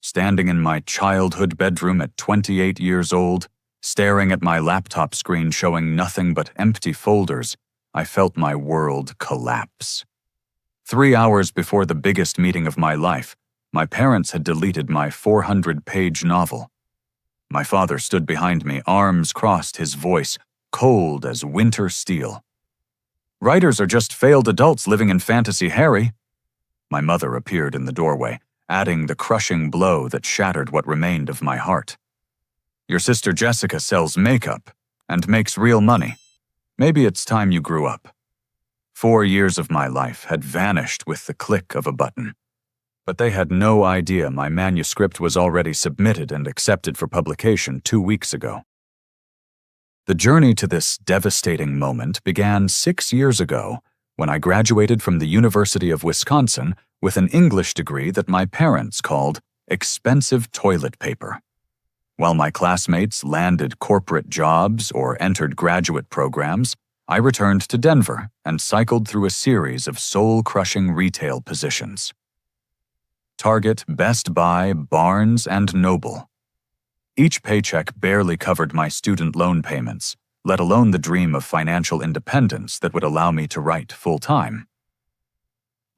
Standing in my childhood bedroom at 28 years old, staring at my laptop screen showing nothing but empty folders, I felt my world collapse. 3 hours before the biggest meeting of my life, my parents had deleted my 400-page novel. My father stood behind me, arms crossed, his voice cold as winter steel. "Writers are just failed adults living in fantasy, Harry." My mother appeared in the doorway, adding the crushing blow that shattered what remained of my heart. "Your sister Jessica sells makeup and makes real money. Maybe it's time you grew up." 4 years of my life had vanished with the click of a button. But they had no idea my manuscript was already submitted and accepted for publication 2 weeks ago. The journey to this devastating moment began 6 years ago when I graduated from the University of Wisconsin with an English degree that my parents called expensive toilet paper. While my classmates landed corporate jobs or entered graduate programs, I returned to Denver and cycled through a series of soul-crushing retail positions. Target, Best Buy, Barnes, and Noble. Each paycheck barely covered my student loan payments, let alone the dream of financial independence that would allow me to write full-time.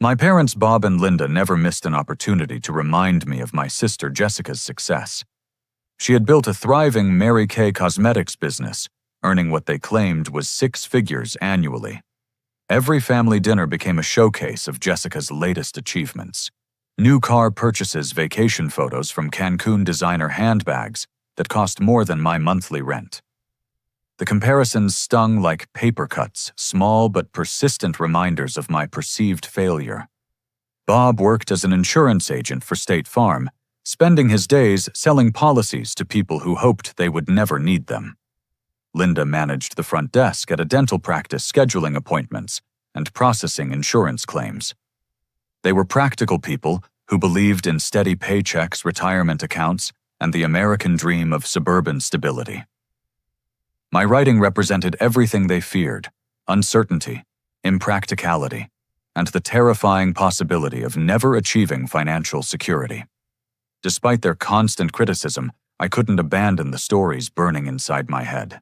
My parents, Bob and Linda, never missed an opportunity to remind me of my sister Jessica's success. She had built a thriving Mary Kay cosmetics business, earning what they claimed was 6 figures annually. Every family dinner became a showcase of Jessica's latest achievements. New car purchases, vacation photos from Cancun designer handbags that cost more than my monthly rent. The comparisons stung like paper cuts, small but persistent reminders of my perceived failure. Bob worked as an insurance agent for State Farm, spending his days selling policies to people who hoped they would never need them. Linda managed the front desk at a dental practice, scheduling appointments and processing insurance claims. They were practical people who believed in steady paychecks, retirement accounts, and the American dream of suburban stability. My writing represented everything they feared: uncertainty, impracticality, and the terrifying possibility of never achieving financial security. Despite their constant criticism, I couldn't abandon the stories burning inside my head.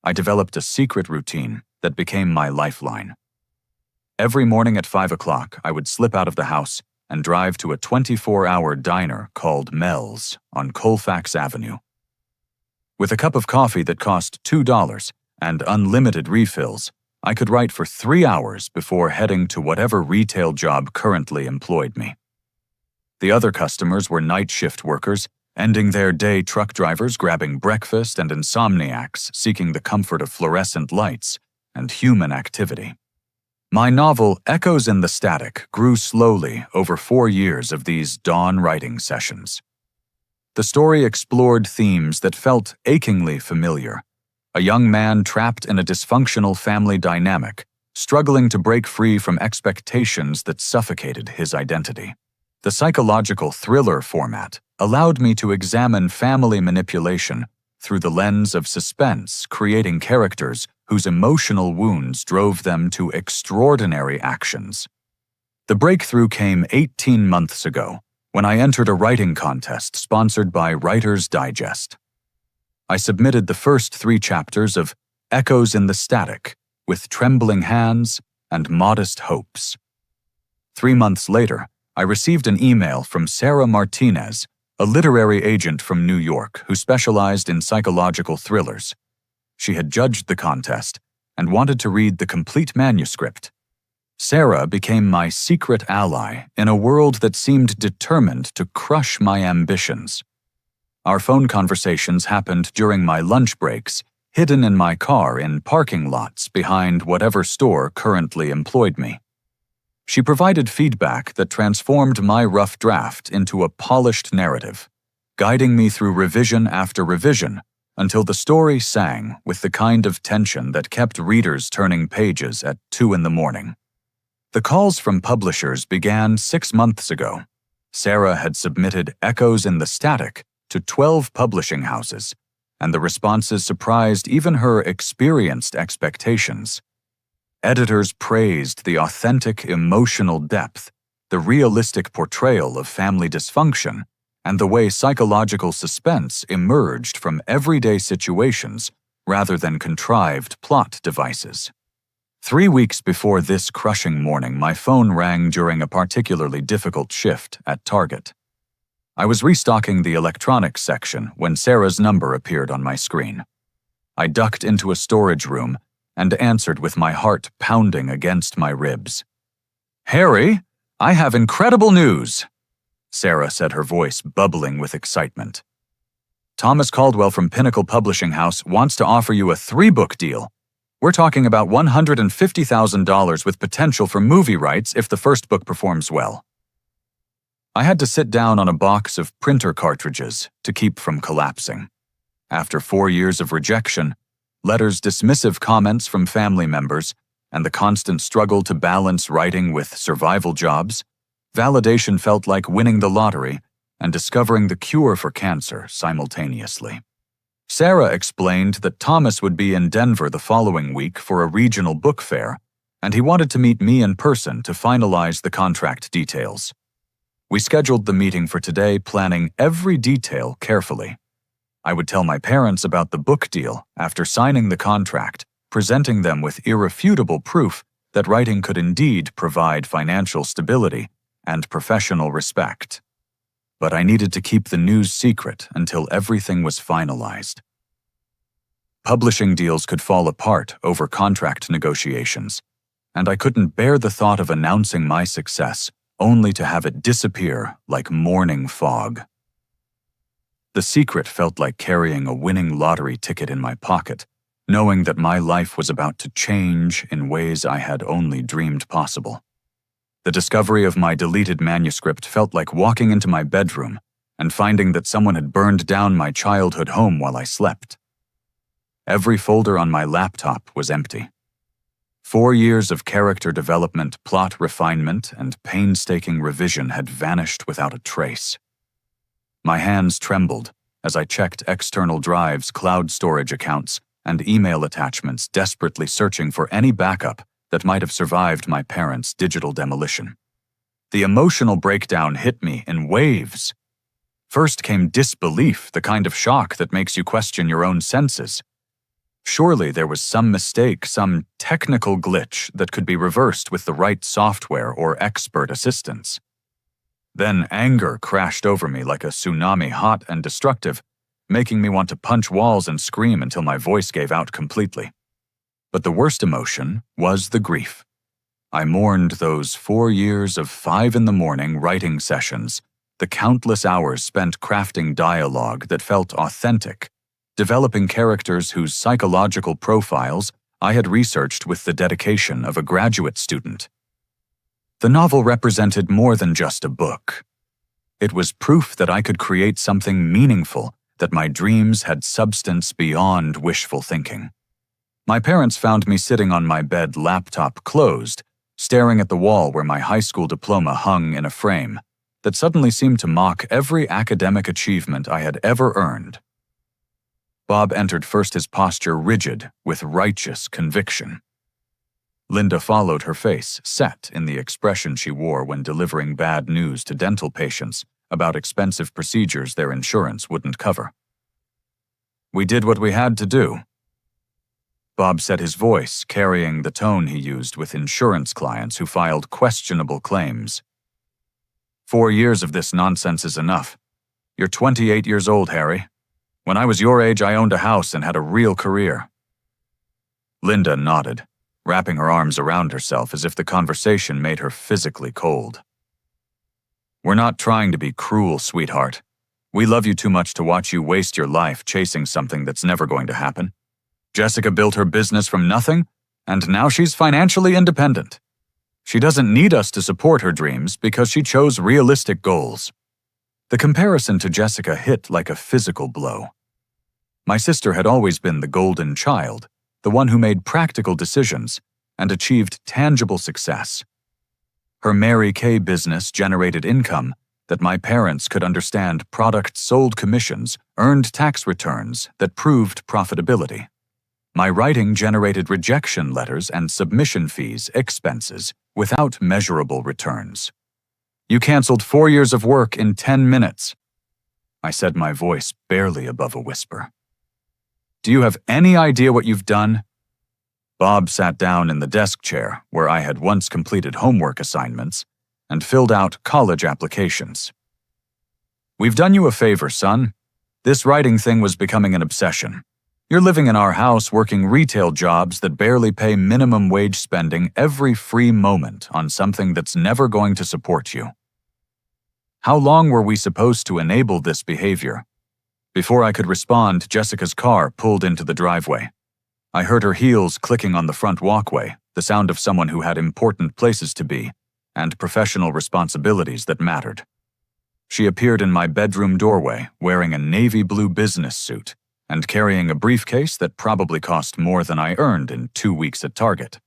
I developed a secret routine that became my lifeline. Every morning at 5 o'clock, I would slip out of the house and drive to a 24-hour diner called Mel's on Colfax Avenue. With a cup of coffee that cost $2 and unlimited refills, I could write for 3 hours before heading to whatever retail job currently employed me. The other customers were night shift workers, ending their day truck drivers grabbing breakfast, and insomniacs seeking the comfort of fluorescent lights and human activity. My novel, Echoes in the Static, grew slowly over 4 years of these dawn writing sessions. The story explored themes that felt achingly familiar. A young man trapped in a dysfunctional family dynamic, struggling to break free from expectations that suffocated his identity. The psychological thriller format allowed me to examine family manipulation through the lens of suspense, creating characters whose emotional wounds drove them to extraordinary actions. The breakthrough came 18 months ago, when I entered a writing contest sponsored by Writer's Digest. I submitted the first 3 chapters of Echoes in the Static with trembling hands and modest hopes. 3 months later, I received an email from Sarah Martinez, a literary agent from New York who specialized in psychological thrillers. She had judged the contest and wanted to read the complete manuscript. Sarah became my secret ally in a world that seemed determined to crush my ambitions. Our phone conversations happened during my lunch breaks, hidden in my car in parking lots behind whatever store currently employed me. She provided feedback that transformed my rough draft into a polished narrative, guiding me through revision after revision until the story sang with the kind of tension that kept readers turning pages at 2 a.m. The calls from publishers began 6 months ago. Sarah had submitted Echoes in the Static to 12 publishing houses, and the responses surprised even her experienced expectations. Editors praised the authentic emotional depth, the realistic portrayal of family dysfunction, and the way psychological suspense emerged from everyday situations rather than contrived plot devices. 3 weeks before this crushing morning, my phone rang during a particularly difficult shift at Target. I was restocking the electronics section when Sarah's number appeared on my screen. I ducked into a storage room and answered with my heart pounding against my ribs. "Harry, I have incredible news," Sarah said, her voice bubbling with excitement. "Thomas Caldwell from Pinnacle Publishing House wants to offer you a 3-book deal. We're talking about $150,000 with potential for movie rights if the first book performs well." I had to sit down on a box of printer cartridges to keep from collapsing. After 4 years of rejection, letters, dismissive comments from family members, and the constant struggle to balance writing with survival jobs, validation felt like winning the lottery and discovering the cure for cancer simultaneously. Sarah explained that Thomas would be in Denver the following week for a regional book fair, and he wanted to meet me in person to finalize the contract details. We scheduled the meeting for today, planning every detail carefully. I would tell my parents about the book deal after signing the contract, presenting them with irrefutable proof that writing could indeed provide financial stability and professional respect. But I needed to keep the news secret until everything was finalized. Publishing deals could fall apart over contract negotiations, and I couldn't bear the thought of announcing my success only to have it disappear like morning fog. The secret felt like carrying a winning lottery ticket in my pocket, knowing that my life was about to change in ways I had only dreamed possible. The discovery of my deleted manuscript felt like walking into my bedroom and finding that someone had burned down my childhood home while I slept. Every folder on my laptop was empty. 4 years of character development, plot refinement, and painstaking revision had vanished without a trace. My hands trembled as I checked external drives, cloud storage accounts, and email attachments, desperately searching for any backup that might have survived my parents' digital demolition. The emotional breakdown hit me in waves. First came disbelief, the kind of shock that makes you question your own senses. Surely there was some mistake, some technical glitch that could be reversed with the right software or expert assistance. Then anger crashed over me like a tsunami, hot and destructive, making me want to punch walls and scream until my voice gave out completely. But the worst emotion was the grief. I mourned those 4 years of 5 a.m. writing sessions, the countless hours spent crafting dialogue that felt authentic, developing characters whose psychological profiles I had researched with the dedication of a graduate student. The novel represented more than just a book. It was proof that I could create something meaningful, that my dreams had substance beyond wishful thinking. My parents found me sitting on my bed, laptop closed, staring at the wall where my high school diploma hung in a frame that suddenly seemed to mock every academic achievement I had ever earned. Bob entered first, his posture rigid with righteous conviction. Linda followed, her face set in the expression she wore when delivering bad news to dental patients about expensive procedures their insurance wouldn't cover. "We did what we had to do," Bob said, his voice carrying the tone he used with insurance clients who filed questionable claims. 4 years of this nonsense is enough. You're 28 years old, Harry. When I was your age, I owned a house and had a real career. Linda nodded, wrapping her arms around herself as if the conversation made her physically cold. "We're not trying to be cruel, sweetheart. We love you too much to watch you waste your life chasing something that's never going to happen. Jessica built her business from nothing, and now she's financially independent. She doesn't need us to support her dreams because she chose realistic goals." The comparison to Jessica hit like a physical blow. My sister had always been the golden child, the one who made practical decisions and achieved tangible success. Her Mary Kay business generated income that my parents could understand, products sold, commissions, earned tax returns that proved profitability. My writing generated rejection letters and submission fees, expenses, without measurable returns. "You canceled 4 years of work in 10 minutes. I said, my voice barely above a whisper. Do you have any idea what you've done? Bob sat down in the desk chair where I had once completed homework assignments and filled out college applications. We've done you a favor, son. This writing thing was becoming an obsession. You're living in our house working retail jobs that barely pay minimum wage, spending every free moment on something that's never going to support you. How long were we supposed to enable this behavior? Before I could respond, Jessica's car pulled into the driveway. I heard her heels clicking on the front walkway, the sound of someone who had important places to be and professional responsibilities that mattered. She appeared in my bedroom doorway wearing a navy blue business suit and carrying a briefcase that probably cost more than I earned in 2 weeks at Target.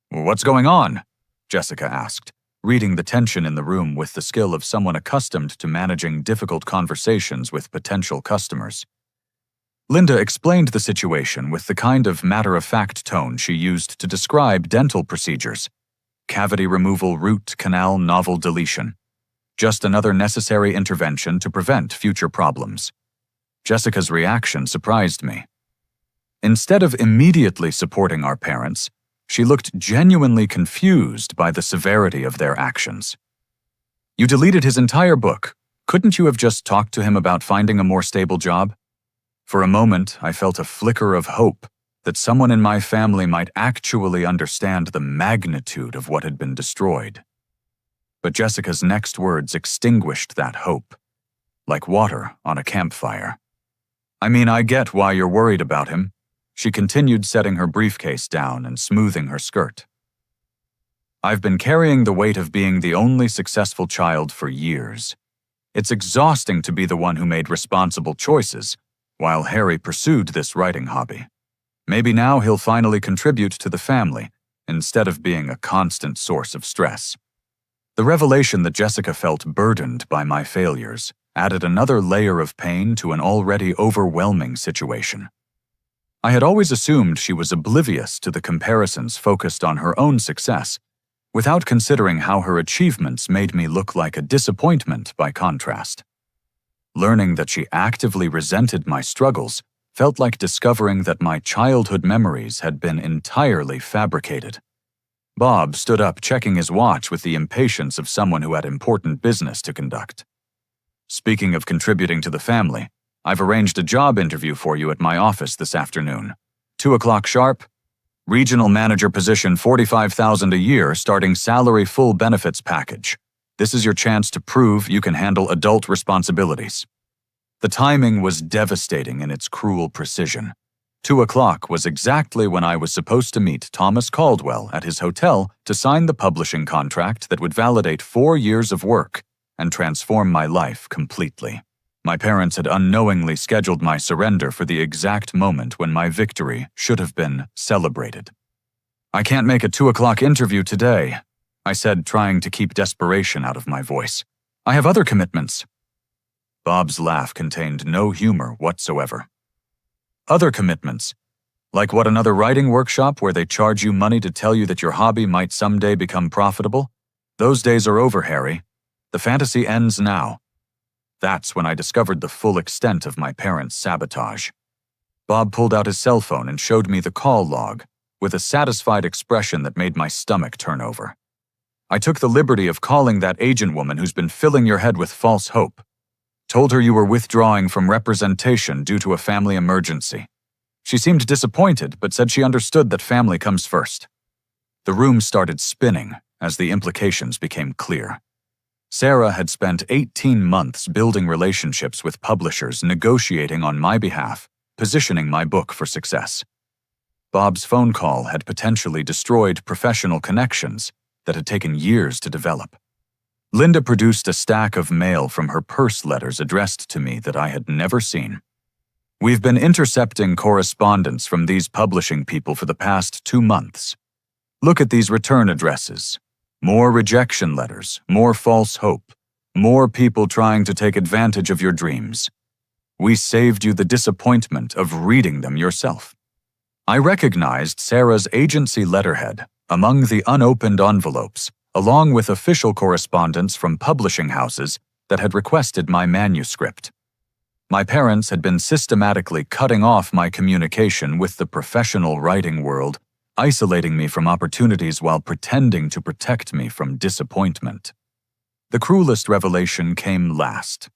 What's going on? Jessica asked, reading the tension in the room with the skill of someone accustomed to managing difficult conversations with potential customers. Linda explained the situation with the kind of matter-of-fact tone she used to describe dental procedures. Cavity removal, root canal, novel deletion. Just another necessary intervention to prevent future problems. Jessica's reaction surprised me. Instead of immediately supporting our parents, she looked genuinely confused by the severity of their actions. You deleted his entire book. Couldn't you have just talked to him about finding a more stable job? For a moment, I felt a flicker of hope that someone in my family might actually understand the magnitude of what had been destroyed. But Jessica's next words extinguished that hope, like water on a campfire. I mean, I get why you're worried about him. She continued, setting her briefcase down and smoothing her skirt. I've been carrying the weight of being the only successful child for years. It's exhausting to be the one who made responsible choices, while Harry pursued this writing hobby. Maybe now he'll finally contribute to the family, instead of being a constant source of stress. The revelation that Jessica felt burdened by my failures added another layer of pain to an already overwhelming situation. I had always assumed she was oblivious to the comparisons focused on her own success, without considering how her achievements made me look like a disappointment by contrast. Learning that she actively resented my struggles felt like discovering that my childhood memories had been entirely fabricated. Bob stood up, checking his watch with the impatience of someone who had important business to conduct. Speaking of contributing to the family, I've arranged a job interview for you at my office this afternoon. 2 o'clock sharp. Regional manager position, $45,000 a year, starting salary, full benefits package. This is your chance to prove you can handle adult responsibilities. The timing was devastating in its cruel precision. 2 o'clock was exactly when I was supposed to meet Thomas Caldwell at his hotel to sign the publishing contract that would validate 4 years of work and transform my life completely. My parents had unknowingly scheduled my surrender for the exact moment when my victory should have been celebrated. I can't make a 2 o'clock interview today, I said, trying to keep desperation out of my voice. I have other commitments. Bob's laugh contained no humor whatsoever. Other commitments? Like what, another writing workshop where they charge you money to tell you that your hobby might someday become profitable? Those days are over, Harry. The fantasy ends now. That's when I discovered the full extent of my parents' sabotage. Bob pulled out his cell phone and showed me the call log, with a satisfied expression that made my stomach turn over. I took the liberty of calling that agent woman who's been filling your head with false hope. Told her you were withdrawing from representation due to a family emergency. She seemed disappointed, but said she understood that family comes first. The room started spinning as the implications became clear. Sarah had spent 18 months building relationships with publishers, negotiating on my behalf, positioning my book for success. Bob's phone call had potentially destroyed professional connections that had taken years to develop. Linda produced a stack of mail from her purse letters addressed to me that I had never seen. We've been intercepting correspondence from these publishing people for the past 2 months. Look at these return addresses. More rejection letters, more false hope, more people trying to take advantage of your dreams. We saved you the disappointment of reading them yourself. I recognized Sarah's agency letterhead among the unopened envelopes, along with official correspondence from publishing houses that had requested my manuscript. My parents had been systematically cutting off my communication with the professional writing world, isolating me from opportunities while pretending to protect me from disappointment. The cruelest revelation came last.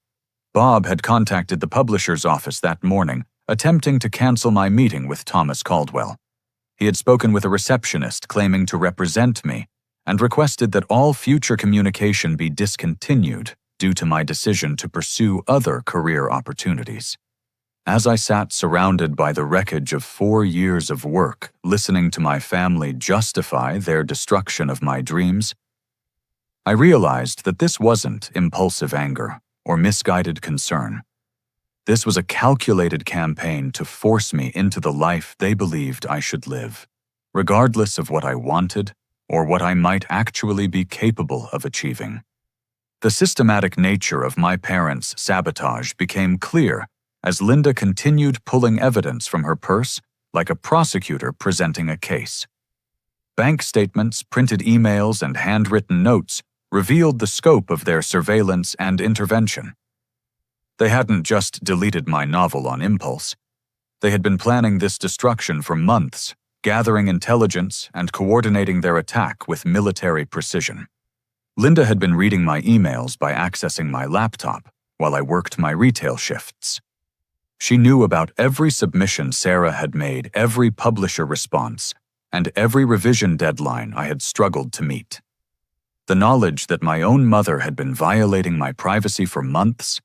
Bob had contacted the publisher's office that morning, attempting to cancel my meeting with Thomas Caldwell. He had spoken with a receptionist claiming to represent me and requested that all future communication be discontinued due to my decision to pursue other career opportunities. As I sat surrounded by the wreckage of 4 years of work, listening to my family justify their destruction of my dreams, I realized that this wasn't impulsive anger or misguided concern. This was a calculated campaign to force me into the life they believed I should live, regardless of what I wanted or what I might actually be capable of achieving. The systematic nature of my parents' sabotage became clear as Linda continued pulling evidence from her purse like a prosecutor presenting a case. Bank statements, printed emails, and handwritten notes revealed the scope of their surveillance and intervention. They hadn't just deleted my novel on impulse. They had been planning this destruction for months, gathering intelligence and coordinating their attack with military precision. Linda had been reading my emails by accessing my laptop while I worked my retail shifts. She knew about every submission Sarah had made, every publisher response, and every revision deadline I had struggled to meet. The knowledge that my own mother had been violating my privacy for months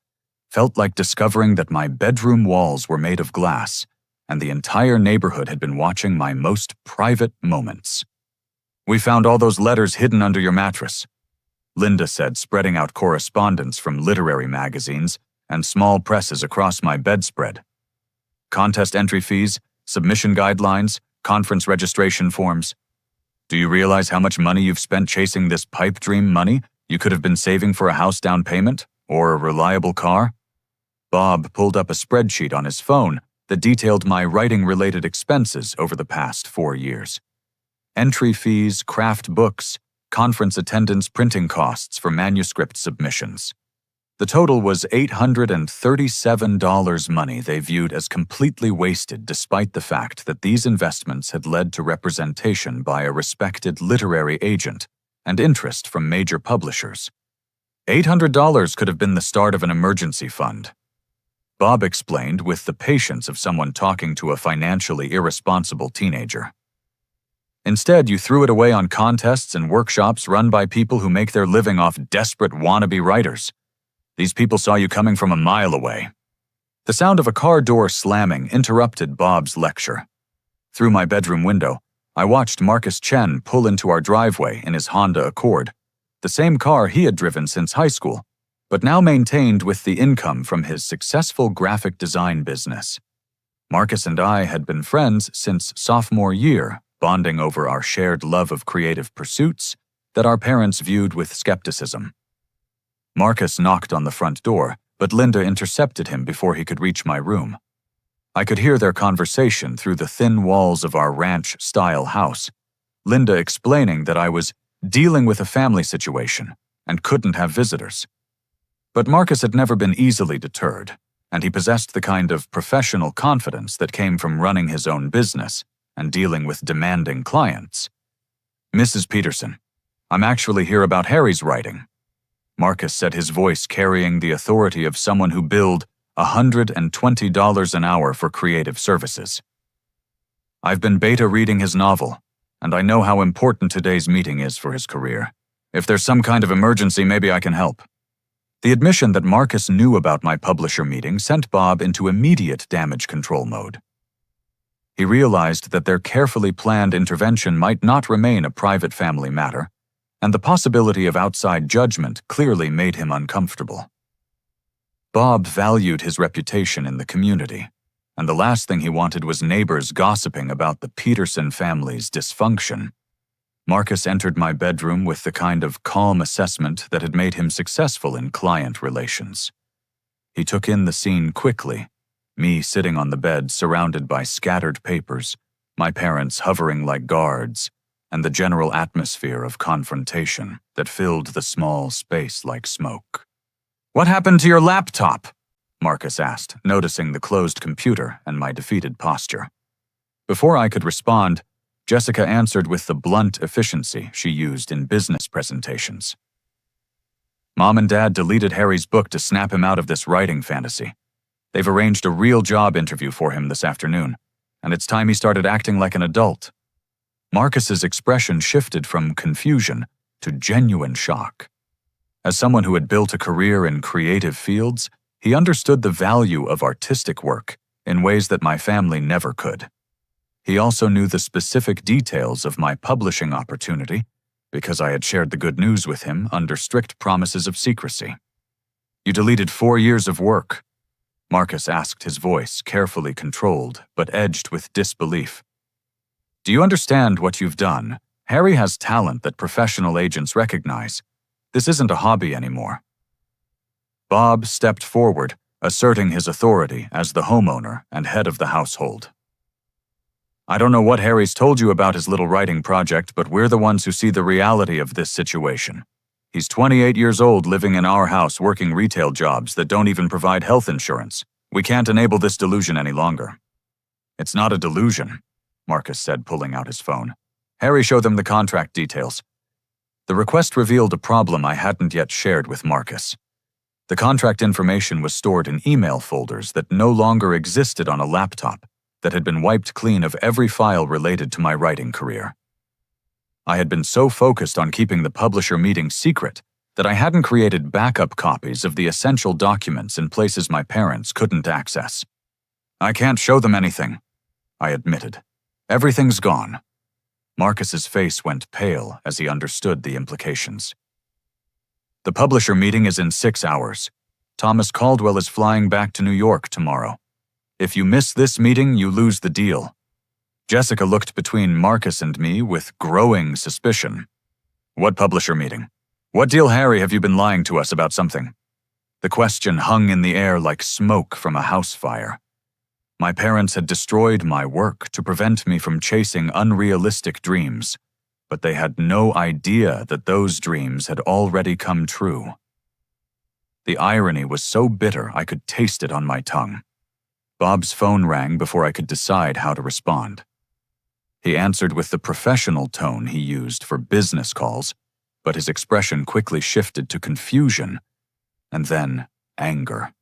felt like discovering that my bedroom walls were made of glass and the entire neighborhood had been watching my most private moments. "We found all those letters hidden under your mattress," Linda said, spreading out correspondence from literary magazines and small presses across my bedspread. "Contest entry fees, submission guidelines, conference registration forms. Do you realize how much money you've spent chasing this pipe dream money you could have been saving for a house down payment or a reliable car?" Bob pulled up a spreadsheet on his phone that detailed my writing-related expenses over the past 4 years. Entry fees, craft books, conference attendance, printing costs for manuscript submissions. The total was $837 money they viewed as completely wasted despite the fact that these investments had led to representation by a respected literary agent and interest from major publishers. $800 could have been the start of an emergency fund. Bob explained with the patience of someone talking to a financially irresponsible teenager. "Instead, you threw it away on contests and workshops run by people who make their living off desperate wannabe writers. These people saw you coming from a mile away." The sound of a car door slamming interrupted Bob's lecture. Through my bedroom window, I watched Marcus Chen pull into our driveway in his Honda Accord, the same car he had driven since high school, but now maintained with the income from his successful graphic design business. Marcus and I had been friends since sophomore year, bonding over our shared love of creative pursuits that our parents viewed with skepticism. Marcus knocked on the front door, but Linda intercepted him before he could reach my room. I could hear their conversation through the thin walls of our ranch-style house, Linda explaining that I was dealing with a family situation and couldn't have visitors. But Marcus had never been easily deterred, and he possessed the kind of professional confidence that came from running his own business and dealing with demanding clients. "Mrs. Peterson, I'm actually here about Harry's writing," Marcus said, his voice carrying the authority of someone who billed $120 an hour for creative services. "I've been beta reading his novel, and I know how important today's meeting is for his career. If there's some kind of emergency, maybe I can help." The admission that Marcus knew about my publisher meeting sent Bob into immediate damage control mode. He realized that their carefully planned intervention might not remain a private family matter, and the possibility of outside judgment clearly made him uncomfortable. Bob valued his reputation in the community, and the last thing he wanted was neighbors gossiping about the Peterson family's dysfunction. Marcus entered my bedroom with the kind of calm assessment that had made him successful in client relations. He took in the scene quickly, me sitting on the bed surrounded by scattered papers, my parents hovering like guards, and the general atmosphere of confrontation that filled the small space like smoke. "What happened to your laptop?" Marcus asked, noticing the closed computer and my defeated posture. Before I could respond, Jessica answered with the blunt efficiency she used in business presentations. Mom and Dad deleted Harry's book to snap him out of this writing fantasy. They've arranged a real job interview for him this afternoon, and it's time he started acting like an adult. Marcus's expression shifted from confusion to genuine shock. As someone who had built a career in creative fields, he understood the value of artistic work in ways that my family never could. He also knew the specific details of my publishing opportunity because I had shared the good news with him under strict promises of secrecy. "You deleted 4 years of work?" Marcus asked, his voice carefully controlled but edged with disbelief. "Do you understand what you've done? Harry has talent that professional agents recognize. This isn't a hobby anymore." Bob stepped forward, asserting his authority as the homeowner and head of the household. "I don't know what Harry's told you about his little writing project, but we're the ones who see the reality of this situation. He's 28 years old living in our house working retail jobs that don't even provide health insurance. We can't enable this delusion any longer." "It's not a delusion," Marcus said, pulling out his phone. "Harry, show them the contract details." The request revealed a problem I hadn't yet shared with Marcus. The contract information was stored in email folders that no longer existed on a laptop that had been wiped clean of every file related to my writing career. I had been so focused on keeping the publisher meeting secret that I hadn't created backup copies of the essential documents in places my parents couldn't access. "I can't show them anything," I admitted. "Everything's gone." Marcus's face went pale as he understood the implications. "The publisher meeting is in 6 hours. Thomas Caldwell is flying back to New York tomorrow. If you miss this meeting, you lose the deal." Jessica looked between Marcus and me with growing suspicion. "What publisher meeting? What deal, Harry? Have you been lying to us about something?" The question hung in the air like smoke from a house fire. My parents had destroyed my work to prevent me from chasing unrealistic dreams, but they had no idea that those dreams had already come true. The irony was so bitter I could taste it on my tongue. Bob's phone rang before I could decide how to respond. He answered with the professional tone he used for business calls, but his expression quickly shifted to confusion and then anger.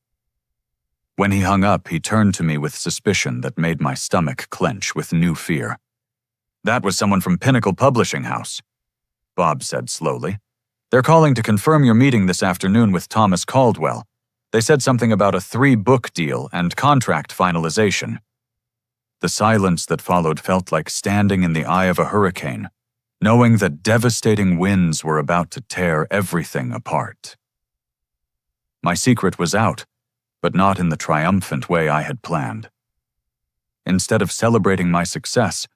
When he hung up, he turned to me with suspicion that made my stomach clench with new fear. "That was someone from Pinnacle Publishing House," Bob said slowly. "They're calling to confirm your meeting this afternoon with Thomas Caldwell. They said something about a 3-book deal and contract finalization." The silence that followed felt like standing in the eye of a hurricane, knowing that devastating winds were about to tear everything apart. My secret was out, but not in the triumphant way I had planned. Instead of celebrating my success,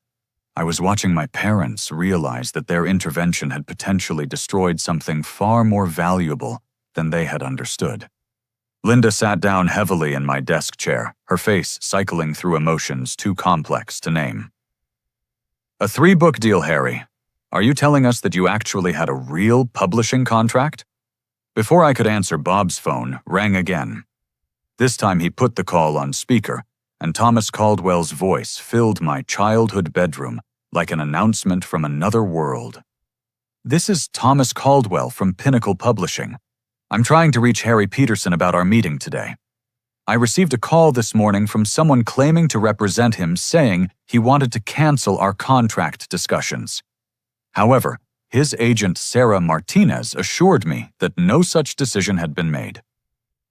I was watching my parents realize that their intervention had potentially destroyed something far more valuable than they had understood. Linda sat down heavily in my desk chair, her face cycling through emotions too complex to name. "A 3-book deal, Harry. Are you telling us that you actually had a real publishing contract?" Before I could answer, Bob's phone rang again. This time he put the call on speaker, and Thomas Caldwell's voice filled my childhood bedroom like an announcement from another world. "This is Thomas Caldwell from Pinnacle Publishing. I'm trying to reach Harry Peterson about our meeting today. I received a call this morning from someone claiming to represent him, saying he wanted to cancel our contract discussions. However, his agent Sarah Martinez assured me that no such decision had been made.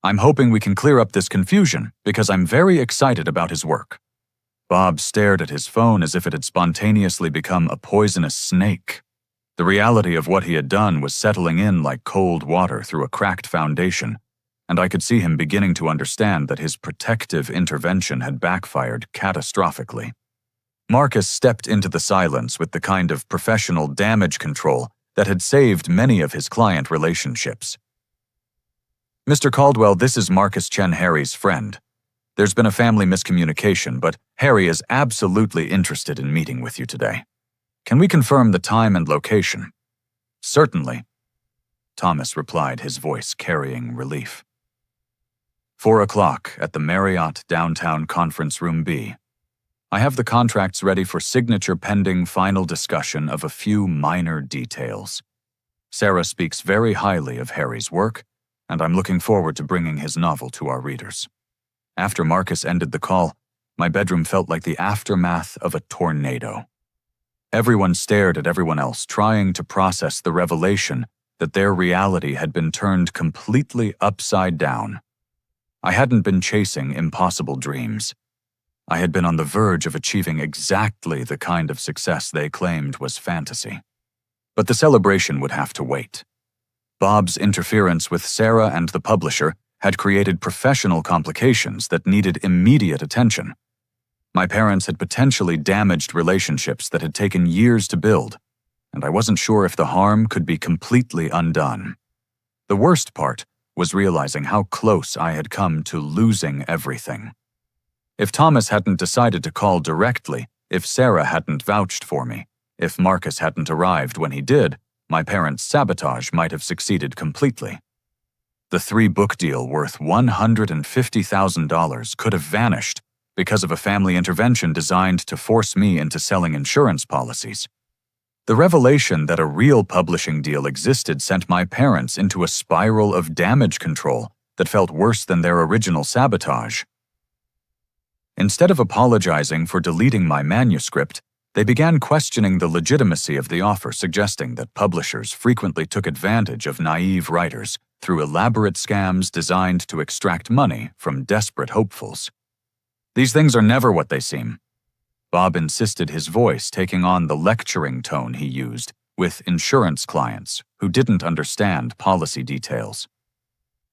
I'm hoping we can clear up this confusion because I'm very excited about his work." Bob stared at his phone as if it had spontaneously become a poisonous snake. The reality of what he had done was settling in like cold water through a cracked foundation, and I could see him beginning to understand that his protective intervention had backfired catastrophically. Marcus stepped into the silence with the kind of professional damage control that had saved many of his client relationships. "Mr. Caldwell, this is Marcus Chen, Harry's friend. There's been a family miscommunication, but Harry is absolutely interested in meeting with you today. Can we confirm the time and location?" "Certainly," Thomas replied, his voice carrying relief. 4 o'clock at the Marriott Downtown Conference Room B. I have the contracts ready for signature pending final discussion of a few minor details. Sarah speaks very highly of Harry's work, and I'm looking forward to bringing his novel to our readers. After Marcus ended the call, my bedroom felt like the aftermath of a tornado. Everyone stared at everyone else, trying to process the revelation that their reality had been turned completely upside down. I hadn't been chasing impossible dreams. I had been on the verge of achieving exactly the kind of success they claimed was fantasy. But the celebration would have to wait. Bob's interference with Sarah and the publisher had created professional complications that needed immediate attention. My parents had potentially damaged relationships that had taken years to build, and I wasn't sure if the harm could be completely undone. The worst part was realizing how close I had come to losing everything. If Thomas hadn't decided to call directly, if Sarah hadn't vouched for me, if Marcus hadn't arrived when he did, my parents' sabotage might have succeeded completely. The 3-book deal worth $150,000 could have vanished because of a family intervention designed to force me into selling insurance policies. The revelation that a real publishing deal existed sent my parents into a spiral of damage control that felt worse than their original sabotage. Instead of apologizing for deleting my manuscript, they began questioning the legitimacy of the offer, suggesting that publishers frequently took advantage of naive writers through elaborate scams designed to extract money from desperate hopefuls. These things are never what they seem. Bob insisted, his voice taking on the lecturing tone he used with insurance clients who didn't understand policy details.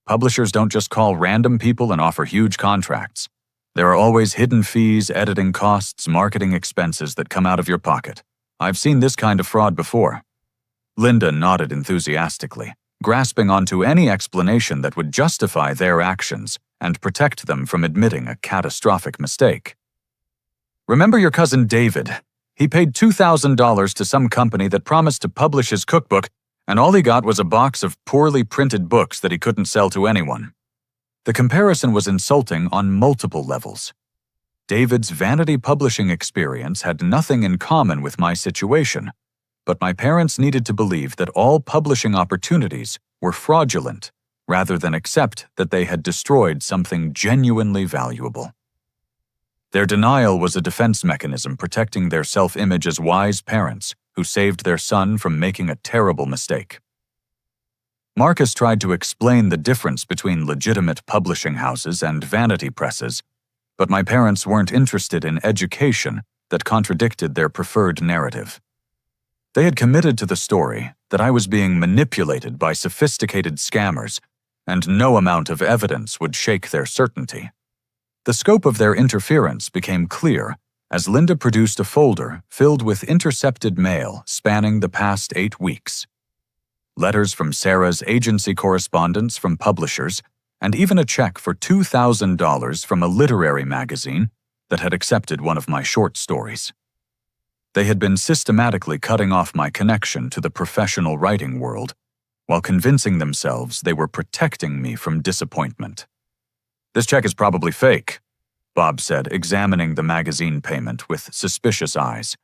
Publishers don't just call random people and offer huge contracts. There are always hidden fees, editing costs, marketing expenses that come out of your pocket. I've seen this kind of fraud before. Linda nodded enthusiastically, grasping onto any explanation that would justify their actions and protect them from admitting a catastrophic mistake. Remember your cousin David? He paid $2,000 to some company that promised to publish his cookbook, and all he got was a box of poorly printed books that he couldn't sell to anyone. The comparison was insulting on multiple levels. David's vanity publishing experience had nothing in common with my situation, but my parents needed to believe that all publishing opportunities were fraudulent, rather than accept that they had destroyed something genuinely valuable. Their denial was a defense mechanism protecting their self-image as wise parents who saved their son from making a terrible mistake. Marcus tried to explain the difference between legitimate publishing houses and vanity presses, but my parents weren't interested in education that contradicted their preferred narrative. They had committed to the story that I was being manipulated by sophisticated scammers, and no amount of evidence would shake their certainty. The scope of their interference became clear as Linda produced a folder filled with intercepted mail spanning the past 8 weeks. Letters from Sarah's agency correspondence from publishers, and even a check for $2,000 from a literary magazine that had accepted one of my short stories. They had been systematically cutting off my connection to the professional writing world, while convincing themselves they were protecting me from disappointment. "This check is probably fake," Bob said, examining the magazine payment with suspicious eyes.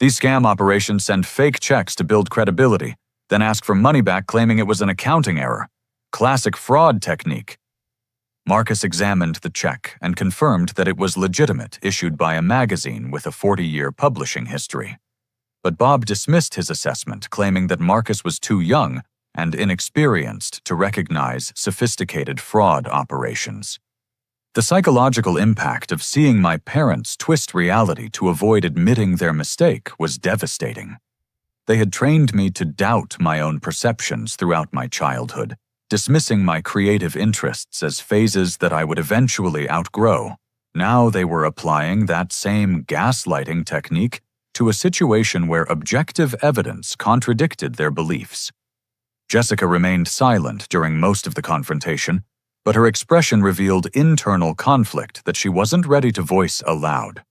"These scam operations send fake checks to build credibility, then ask for money back claiming it was an accounting error. Classic fraud technique." Marcus examined the check and confirmed that it was legitimate, issued by a magazine with a 40-year publishing history. But Bob dismissed his assessment, claiming that Marcus was too young and inexperienced to recognize sophisticated fraud operations. The psychological impact of seeing my parents twist reality to avoid admitting their mistake was devastating. They had trained me to doubt my own perceptions throughout my childhood, dismissing my creative interests as phases that I would eventually outgrow. Now they were applying that same gaslighting technique to a situation where objective evidence contradicted their beliefs. Jessica remained silent during most of the confrontation, but her expression revealed internal conflict that she wasn't ready to voice aloud.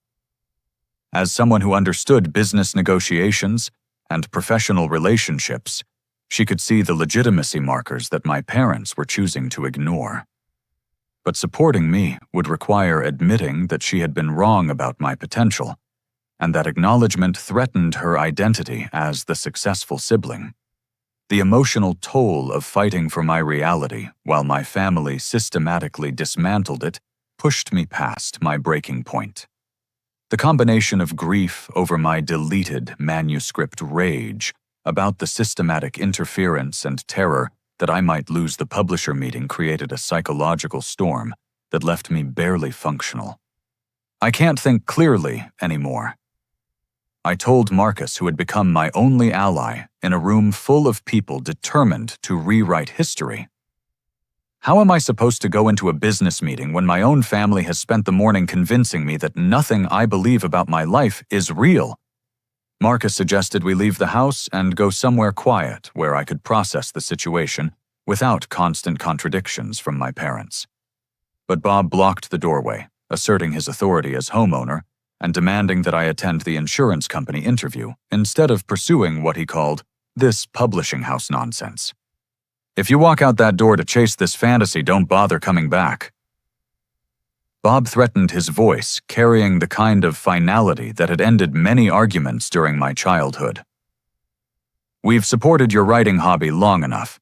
As someone who understood business negotiations and professional relationships, she could see the legitimacy markers that my parents were choosing to ignore. but supporting me would require admitting that she had been wrong about my potential, and that acknowledgement threatened her identity as the successful sibling. The emotional toll of fighting for my reality while my family systematically dismantled it pushed me past my breaking point. The combination of grief over my deleted manuscript rage about the systematic interference and terror that I might lose the publisher meeting created a psychological storm that left me barely functional. I can't think clearly anymore. I told Marcus, who had become my only ally, in a room full of people determined to rewrite history. How am I supposed to go into a business meeting when my own family has spent the morning convincing me that nothing I believe about my life is real? Marcus suggested we leave the house and go somewhere quiet where I could process the situation without constant contradictions from my parents. But Bob blocked the doorway, asserting his authority as homeowner and demanding that I attend the insurance company interview instead of pursuing what he called this publishing house nonsense. If you walk out that door to chase this fantasy, don't bother coming back. Bob threatened, his voice carrying the kind of finality that had ended many arguments during my childhood. We've supported your writing hobby long enough.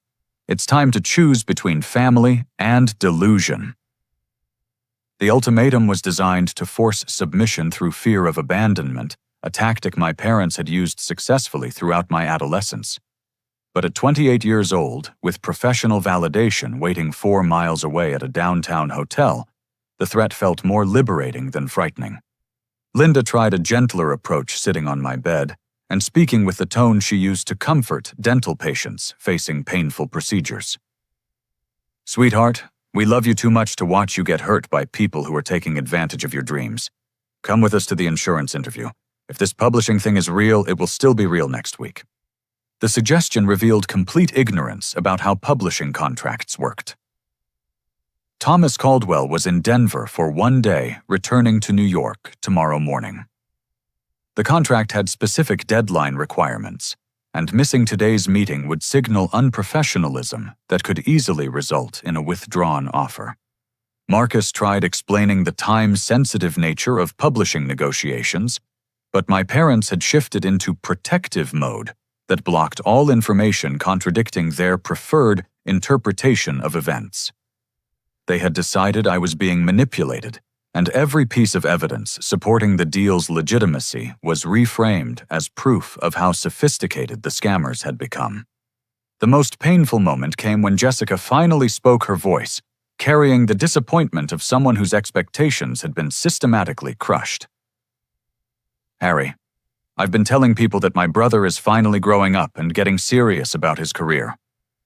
It's time to choose between family and delusion. The ultimatum was designed to force submission through fear of abandonment, a tactic my parents had used successfully throughout my adolescence. But at 28 years old, with professional validation waiting 4 miles away at a downtown hotel, the threat felt more liberating than frightening. Linda tried a gentler approach sitting on my bed and speaking with the tone she used to comfort dental patients facing painful procedures. Sweetheart, we love you too much to watch you get hurt by people who are taking advantage of your dreams. Come with us to the insurance interview. If this publishing thing is real, it will still be real next week. The suggestion revealed complete ignorance about how publishing contracts worked. Thomas Caldwell was in Denver for 1 day, returning to New York tomorrow morning. The contract had specific deadline requirements, and missing today's meeting would signal unprofessionalism that could easily result in a withdrawn offer. Marcus tried explaining the time-sensitive nature of publishing negotiations, but my parents had shifted into protective mode that blocked all information contradicting their preferred interpretation of events. They had decided I was being manipulated, and every piece of evidence supporting the deal's legitimacy was reframed as proof of how sophisticated the scammers had become. The most painful moment came when Jessica finally spoke her voice, carrying the disappointment of someone whose expectations had been systematically crushed. Harry, I've been telling people that my brother is finally growing up and getting serious about his career.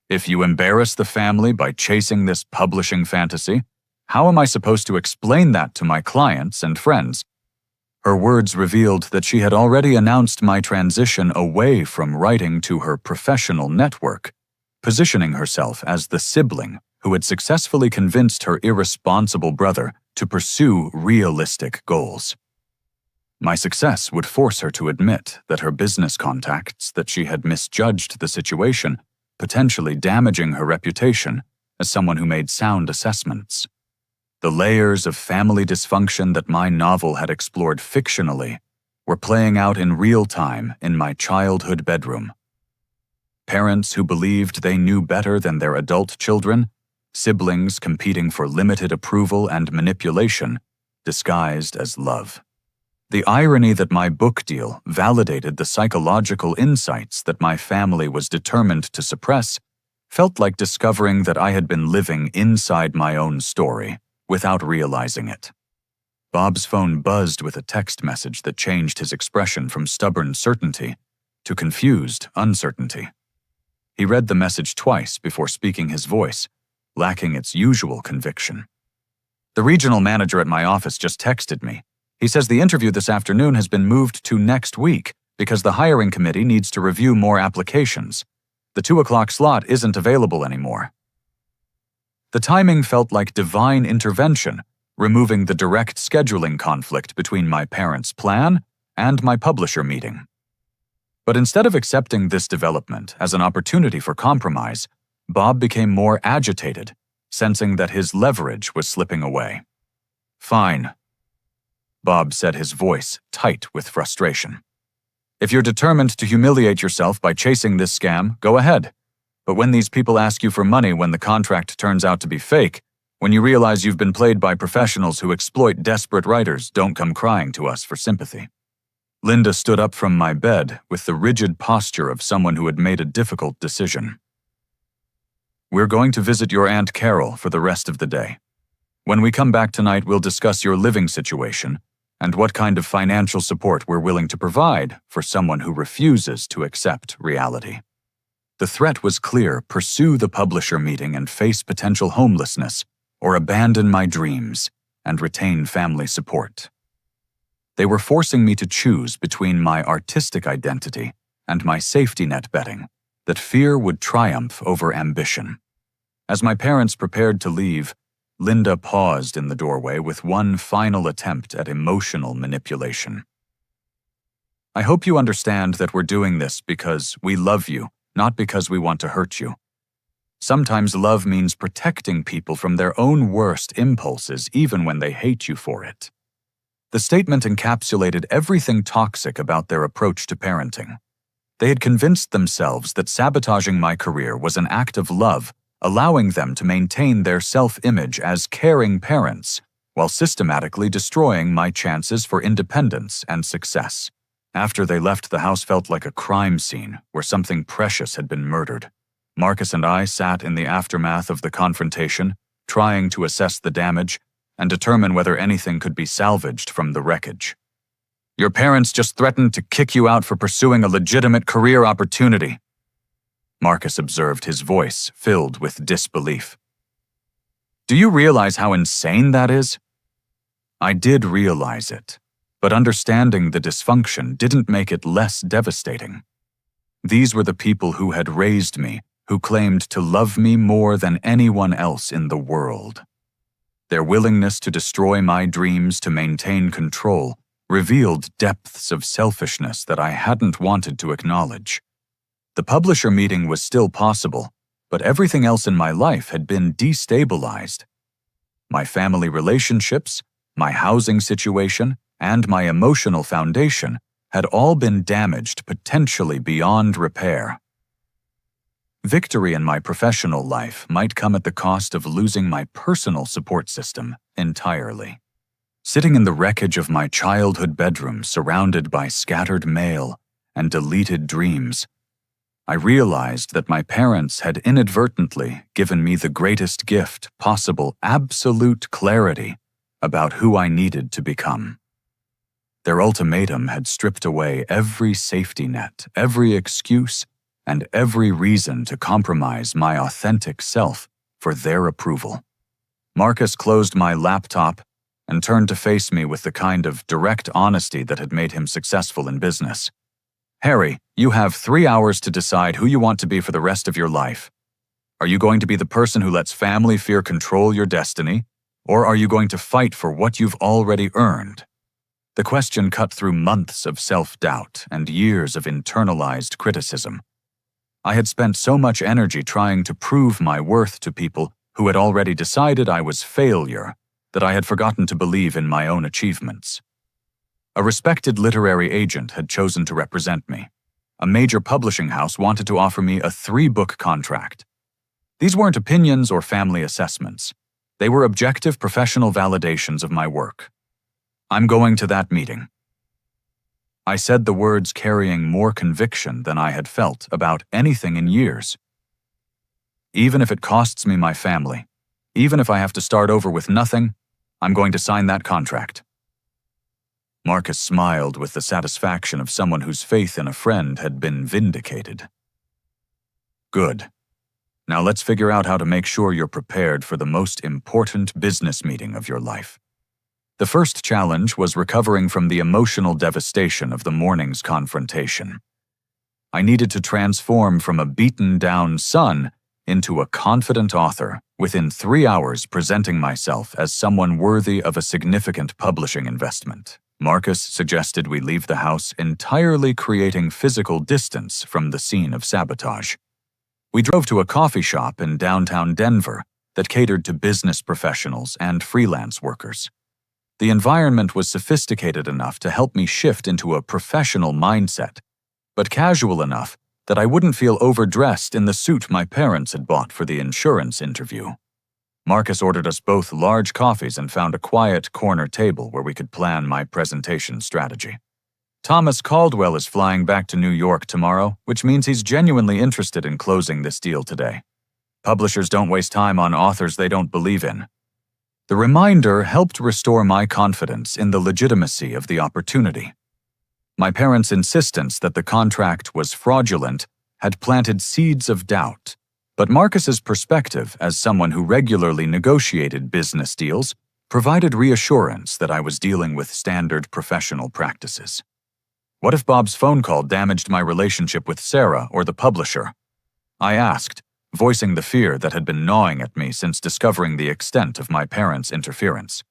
If you embarrass the family by chasing this publishing fantasy, how am I supposed to explain that to my clients and friends? Her words revealed that she had already announced my transition away from writing to her professional network, positioning herself as the sibling who had successfully convinced her irresponsible brother to pursue realistic goals. My success would force her to admit that her business contacts that she had misjudged the situation, potentially damaging her reputation as someone who made sound assessments. The layers of family dysfunction that my novel had explored fictionally were playing out in real time in my childhood bedroom. Parents who believed they knew better than their adult children, siblings competing for limited approval and manipulation, disguised as love. The irony that my book deal validated the psychological insights that my family was determined to suppress felt like discovering that I had been living inside my own story without realizing it. Bob's phone buzzed with a text message that changed his expression from stubborn certainty to confused uncertainty. He read the message twice before speaking his voice, lacking its usual conviction. The regional manager at my office just texted me. He says the interview this afternoon has been moved to next week because the hiring committee needs to review more applications. The 2 o'clock slot isn't available anymore. The timing felt like divine intervention, removing the direct scheduling conflict between my parents' plan and my publisher meeting. But instead of accepting this development as an opportunity for compromise, Bob became more agitated, sensing that his leverage was slipping away. "Fine," Bob said, his voice tight with frustration. "If you're determined to humiliate yourself by chasing this scam, go ahead. But when these people ask you for money when the contract turns out to be fake, when you realize you've been played by professionals who exploit desperate writers, don't come crying to us for sympathy." Linda stood up from my bed with the rigid posture of someone who had made a difficult decision. "We're going to visit your Aunt Carol for the rest of the day. When we come back tonight, we'll discuss your living situation and what kind of financial support we're willing to provide for someone who refuses to accept reality." The threat was clear: pursue the publisher meeting and face potential homelessness, or abandon my dreams and retain family support. They were forcing me to choose between my artistic identity and my safety net, betting that fear would triumph over ambition. As my parents prepared to leave, Linda paused in the doorway with one final attempt at emotional manipulation. "I hope you understand that we're doing this because we love you, not because we want to hurt you. Sometimes love means protecting people from their own worst impulses even when they hate you for it." The statement encapsulated everything toxic about their approach to parenting. They had convinced themselves that sabotaging my career was an act of love, allowing them to maintain their self-image as caring parents, while systematically destroying my chances for independence and success. After they left, the house felt like a crime scene where something precious had been murdered. Marcus and I sat in the aftermath of the confrontation, trying to assess the damage and determine whether anything could be salvaged from the wreckage. "Your parents just threatened to kick you out for pursuing a legitimate career opportunity," Marcus observed, his voice filled with disbelief. "Do you realize how insane that is?" I did realize it, but understanding the dysfunction didn't make it less devastating. These were the people who had raised me, who claimed to love me more than anyone else in the world. Their willingness to destroy my dreams to maintain control revealed depths of selfishness that I hadn't wanted to acknowledge. The publisher meeting was still possible, but everything else in my life had been destabilized. My family relationships, my housing situation, and my emotional foundation had all been damaged potentially beyond repair. Victory in my professional life might come at the cost of losing my personal support system entirely. Sitting in the wreckage of my childhood bedroom, surrounded by scattered mail and deleted dreams, I realized that my parents had inadvertently given me the greatest gift possible: absolute clarity about who I needed to become. Their ultimatum had stripped away every safety net, every excuse, and every reason to compromise my authentic self for their approval. Marcus closed my laptop and turned to face me with the kind of direct honesty that had made him successful in business. "Harry, you have 3 hours to decide who you want to be for the rest of your life. Are you going to be the person who lets family fear control your destiny, or are you going to fight for what you've already earned?" The question cut through months of self-doubt and years of internalized criticism. I had spent so much energy trying to prove my worth to people who had already decided I was failure that I had forgotten to believe in my own achievements. A respected literary agent had chosen to represent me. A major publishing house wanted to offer me a 3-book contract. These weren't opinions or family assessments. They were objective professional validations of my work. "I'm going to that meeting." I said the words carrying more conviction than I had felt about anything in years. "Even if it costs me my family, even if I have to start over with nothing, I'm going to sign that contract." Marcus smiled with the satisfaction of someone whose faith in a friend had been vindicated. "Good. Now let's figure out how to make sure you're prepared for the most important business meeting of your life." The first challenge was recovering from the emotional devastation of the morning's confrontation. I needed to transform from a beaten-down son into a confident author, within 3 hours presenting myself as someone worthy of a significant publishing investment. Marcus suggested we leave the house entirely, creating physical distance from the scene of sabotage. We drove to a coffee shop in downtown Denver, that catered to business professionals and freelance workers. The environment was sophisticated enough to help me shift into a professional mindset, but casual enough that I wouldn't feel overdressed in the suit my parents had bought for the insurance interview. Marcus ordered us both large coffees and found a quiet corner table where we could plan my presentation strategy. Thomas Caldwell is flying back to New York tomorrow, which means he's genuinely interested in closing this deal today. Publishers don't waste time on authors they don't believe in. The reminder helped restore my confidence in the legitimacy of the opportunity. My parents' insistence that the contract was fraudulent had planted seeds of doubt, but Marcus's perspective as someone who regularly negotiated business deals provided reassurance that I was dealing with standard professional practices. What if Bob's phone call damaged my relationship with Sarah or the publisher? I asked, voicing the fear that had been gnawing at me since discovering the extent of my parents' interference.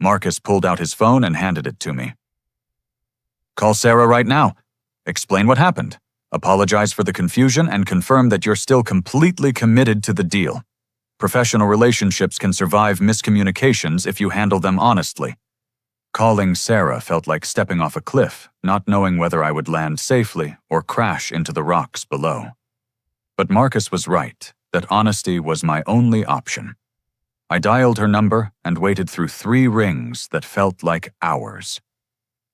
Marcus pulled out his phone and handed it to me. Call Sarah right now. Explain what happened. Apologize for the confusion and confirm that you're still completely committed to the deal. Professional relationships can survive miscommunications if you handle them honestly. Calling Sarah felt like stepping off a cliff, not knowing whether I would land safely or crash into the rocks below. But Marcus was right, that honesty was my only option. I dialed her number and waited through 3 rings that felt like hours.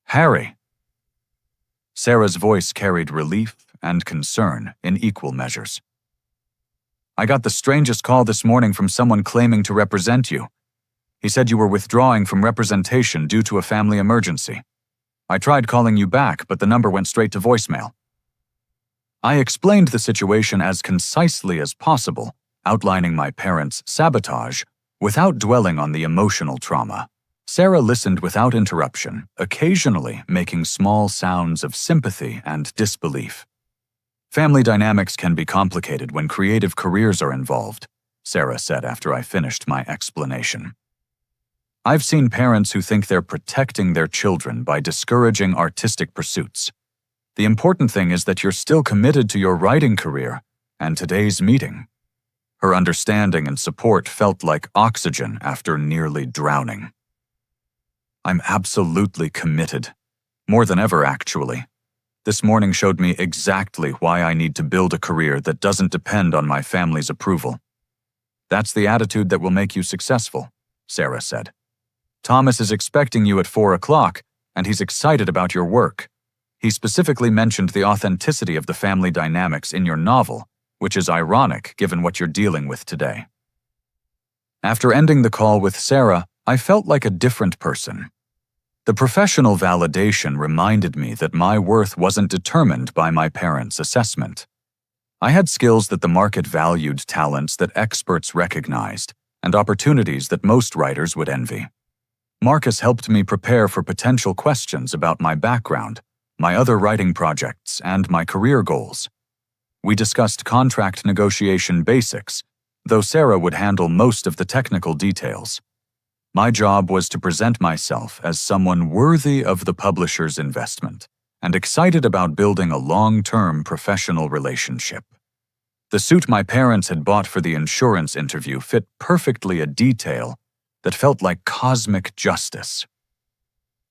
Harry! Sarah's voice carried relief and concern in equal measures. I got the strangest call this morning from someone claiming to represent you. He said you were withdrawing from representation due to a family emergency. I tried calling you back, but the number went straight to voicemail. I explained the situation as concisely as possible, outlining my parents' sabotage without dwelling on the emotional trauma. Sarah listened without interruption, occasionally making small sounds of sympathy and disbelief. Family dynamics can be complicated when creative careers are involved, Sarah said after I finished my explanation. I've seen parents who think they're protecting their children by discouraging artistic pursuits. The important thing is that you're still committed to your writing career and today's meeting. Her understanding and support felt like oxygen after nearly drowning. I'm absolutely committed. More than ever, actually. This morning showed me exactly why I need to build a career that doesn't depend on my family's approval. That's the attitude that will make you successful, Sarah said. Thomas is expecting you at 4 o'clock, and he's excited about your work. He specifically mentioned the authenticity of the family dynamics in your novel, which is ironic given what you're dealing with today. After ending the call with Sarah, I felt like a different person. The professional validation reminded me that my worth wasn't determined by my parents' assessment. I had skills that the market valued, talents that experts recognized, and opportunities that most writers would envy. Marcus helped me prepare for potential questions about my background, my other writing projects, and my career goals. We discussed contract negotiation basics, though Sarah would handle most of the technical details. My job was to present myself as someone worthy of the publisher's investment and excited about building a long-term professional relationship. The suit my parents had bought for the insurance interview fit perfectly a detail that felt like cosmic justice.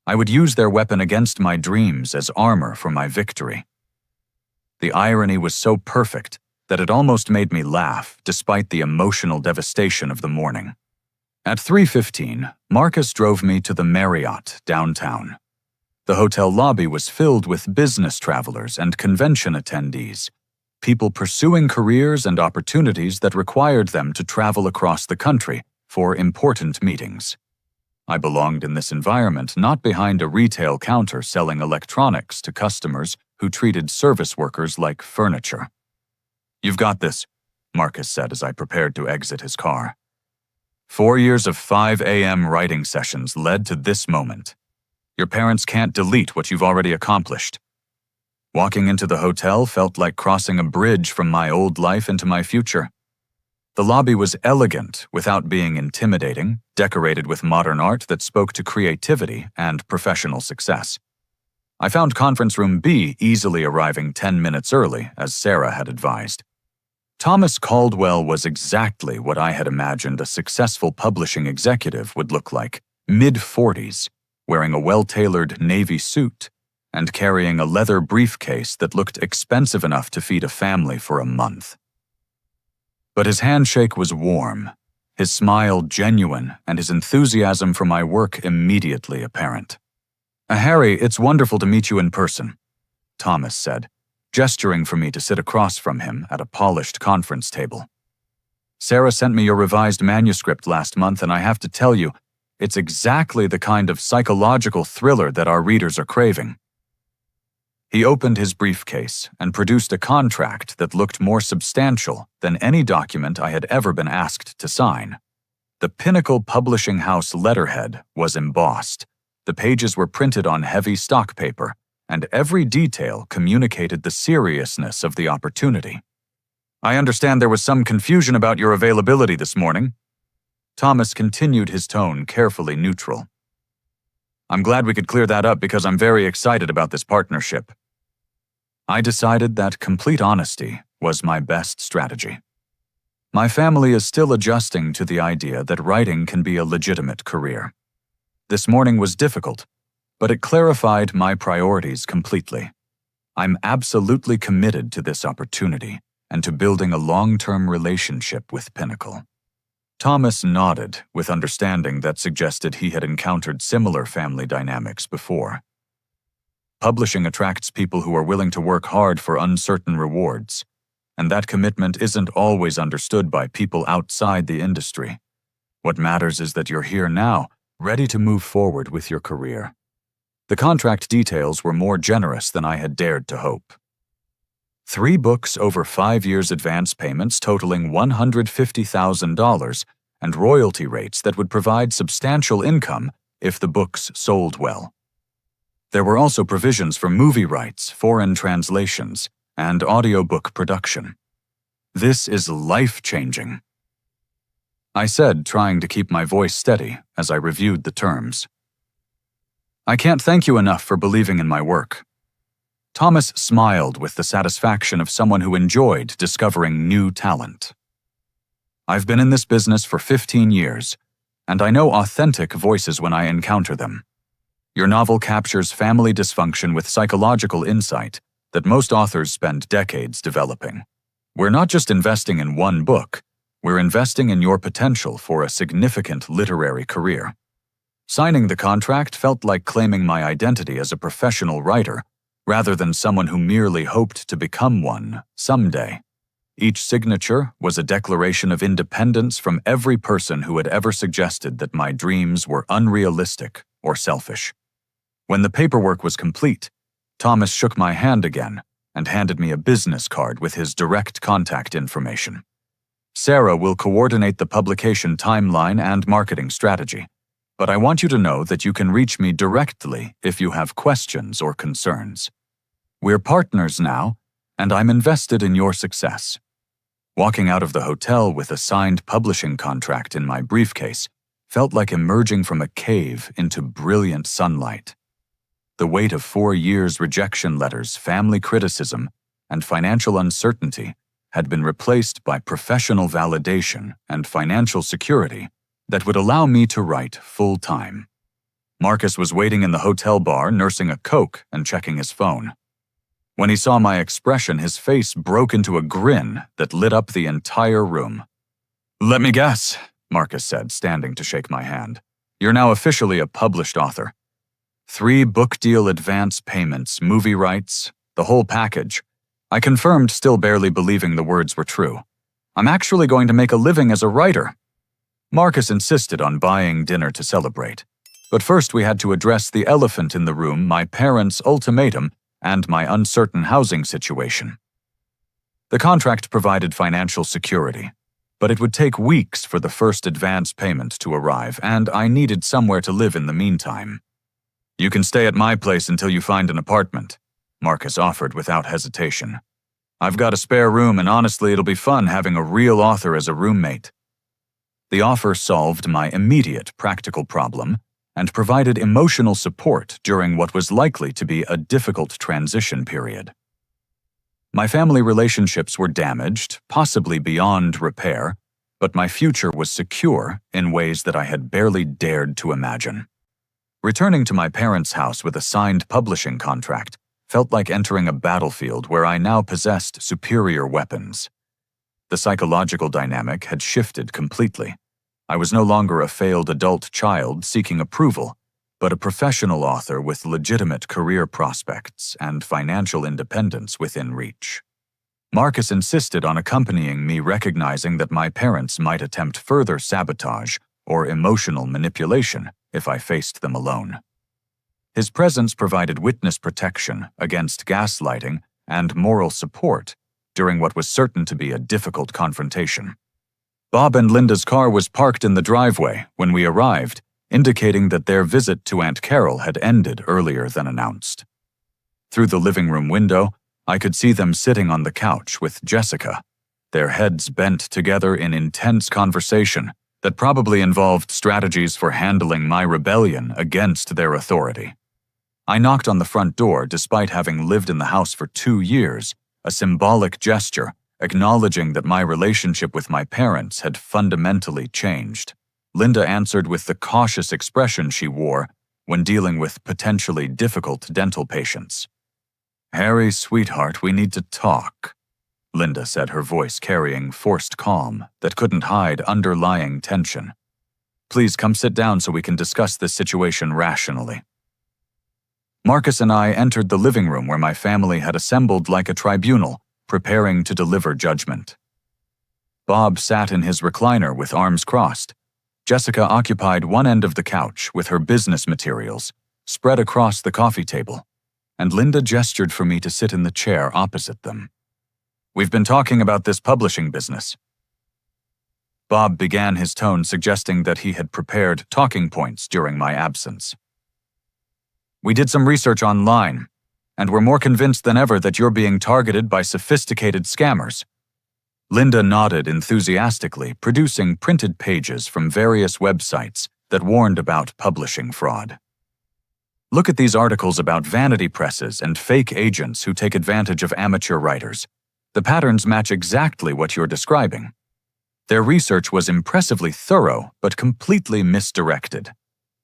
I would use their weapon against my dreams as armor for my victory. The irony was so perfect that it almost made me laugh despite the emotional devastation of the morning. At 3:15, Marcus drove me to the Marriott downtown. The hotel lobby was filled with business travelers and convention attendees, people pursuing careers and opportunities that required them to travel across the country for important meetings. I belonged in this environment, not behind a retail counter selling electronics to customers who treated service workers like furniture. "You've got this," Marcus said as I prepared to exit his car. 4 years of 5 a.m. writing sessions led to this moment. Your parents can't delete what you've already accomplished. Walking into the hotel felt like crossing a bridge from my old life into my future. The lobby was elegant without being intimidating, decorated with modern art that spoke to creativity and professional success. I found conference room B easily arriving 10 minutes early, as Sarah had advised. Thomas Caldwell was exactly what I had imagined a successful publishing executive would look like, mid-40s, wearing a well-tailored navy suit and carrying a leather briefcase that looked expensive enough to feed a family for a month. But his handshake was warm, his smile genuine, and his enthusiasm for my work immediately apparent. "Harry, it's wonderful to meet you in person," Thomas said, gesturing for me to sit across from him at a polished conference table. "Sarah sent me your revised manuscript last month, and I have to tell you, it's exactly the kind of psychological thriller that our readers are craving." He opened his briefcase and produced a contract that looked more substantial than any document I had ever been asked to sign. The Pinnacle Publishing House letterhead was embossed, the pages were printed on heavy stock paper, and every detail communicated the seriousness of the opportunity. "I understand there was some confusion about your availability this morning." Thomas continued his tone carefully neutral. "I'm glad we could clear that up because I'm very excited about this partnership." I decided that complete honesty was my best strategy. My family is still adjusting to the idea that writing can be a legitimate career. This morning was difficult, but it clarified my priorities completely. I'm absolutely committed to this opportunity and to building a long-term relationship with Pinnacle. Thomas nodded with understanding that suggested he had encountered similar family dynamics before. Publishing attracts people who are willing to work hard for uncertain rewards, and that commitment isn't always understood by people outside the industry. What matters is that you're here now, ready to move forward with your career. The contract details were more generous than I had dared to hope. 3 books over 5 years advance payments totaling $150,000 and royalty rates that would provide substantial income if the books sold well. There were also provisions for movie rights, foreign translations, and audiobook production. This is life-changing, I said, trying to keep my voice steady as I reviewed the terms. "I can't thank you enough for believing in my work." Thomas smiled with the satisfaction of someone who enjoyed discovering new talent. "I've been in this business for 15 years, and I know authentic voices when I encounter them. Your novel captures family dysfunction with psychological insight that most authors spend decades developing. We're not just investing in one book, we're investing in your potential for a significant literary career." Signing the contract felt like claiming my identity as a professional writer, rather than someone who merely hoped to become one someday. Each signature was a declaration of independence from every person who had ever suggested that my dreams were unrealistic or selfish. When the paperwork was complete, Thomas shook my hand again and handed me a business card with his direct contact information. "Sarah will coordinate the publication timeline and marketing strategy, but I want you to know that you can reach me directly if you have questions or concerns. We're partners now, and I'm invested in your success." Walking out of the hotel with a signed publishing contract in my briefcase felt like emerging from a cave into brilliant sunlight. The weight of 4 years' rejection letters, family criticism, and financial uncertainty had been replaced by professional validation and financial security that would allow me to write full-time. Marcus was waiting in the hotel bar, nursing a Coke and checking his phone. When he saw my expression, his face broke into a grin that lit up the entire room. "Let me guess," Marcus said, standing to shake my hand. "You're now officially a published author. 3 book deal advance payments, movie rights, the whole package." I confirmed, still barely believing the words were true. "I'm actually going to make a living as a writer." Marcus insisted on buying dinner to celebrate. But first we had to address the elephant in the room, my parents' ultimatum and my uncertain housing situation. The contract provided financial security, but it would take weeks for the first advance payment to arrive, and I needed somewhere to live in the meantime. "You can stay at my place until you find an apartment," Marcus offered without hesitation. "I've got a spare room, and honestly, it'll be fun having a real author as a roommate." The offer solved my immediate practical problem and provided emotional support during what was likely to be a difficult transition period. My family relationships were damaged, possibly beyond repair, but my future was secure in ways that I had barely dared to imagine. Returning to my parents' house with a signed publishing contract felt like entering a battlefield where I now possessed superior weapons. The psychological dynamic had shifted completely. I was no longer a failed adult child seeking approval, but a professional author with legitimate career prospects and financial independence within reach. Marcus insisted on accompanying me, recognizing that my parents might attempt further sabotage or emotional manipulation if I faced them alone. His presence provided witness protection against gaslighting and moral support during what was certain to be a difficult confrontation. Bob and Linda's car was parked in the driveway when we arrived, indicating that their visit to Aunt Carol had ended earlier than announced. Through the living room window, I could see them sitting on the couch with Jessica, their heads bent together in intense conversation that probably involved strategies for handling my rebellion against their authority. I knocked on the front door despite having lived in the house for 2 years, a symbolic gesture acknowledging that my relationship with my parents had fundamentally changed. Linda answered with the cautious expression she wore when dealing with potentially difficult dental patients. "Harry, sweetheart, we need to talk," Linda said, her voice carrying forced calm that couldn't hide underlying tension. "Please come sit down so we can discuss this situation rationally." Marcus and I entered the living room where my family had assembled like a tribunal, preparing to deliver judgment. Bob sat in his recliner with arms crossed. Jessica occupied one end of the couch with her business materials spread across the coffee table, and Linda gestured for me to sit in the chair opposite them. "We've been talking about this publishing business." Bob began, his tone suggesting that he had prepared talking points during my absence. "We did some research online, and we're more convinced than ever that you're being targeted by sophisticated scammers." Linda nodded enthusiastically, producing printed pages from various websites that warned about publishing fraud. "Look at these articles about vanity presses and fake agents who take advantage of amateur writers. The patterns match exactly what you're describing." Their research was impressively thorough but completely misdirected.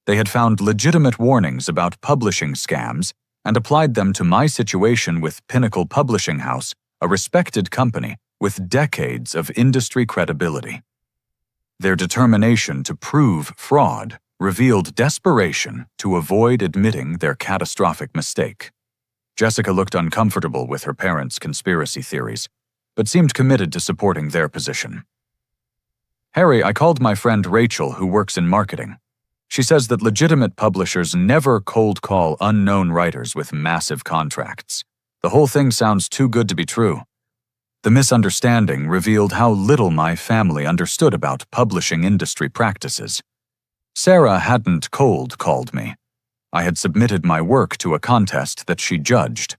They had found legitimate warnings about publishing scams and applied them to my situation with Pinnacle Publishing House, a respected company with decades of industry credibility. Their determination to prove fraud revealed desperation to avoid admitting their catastrophic mistake. Jessica looked uncomfortable with her parents' conspiracy theories, but seemed committed to supporting their position. "Harry, I called my friend Rachel, who works in marketing. She says that legitimate publishers never cold call unknown writers with massive contracts. The whole thing sounds too good to be true." The misunderstanding revealed how little my family understood about publishing industry practices. Sarah hadn't cold called me. I had submitted my work to a contest that she judged.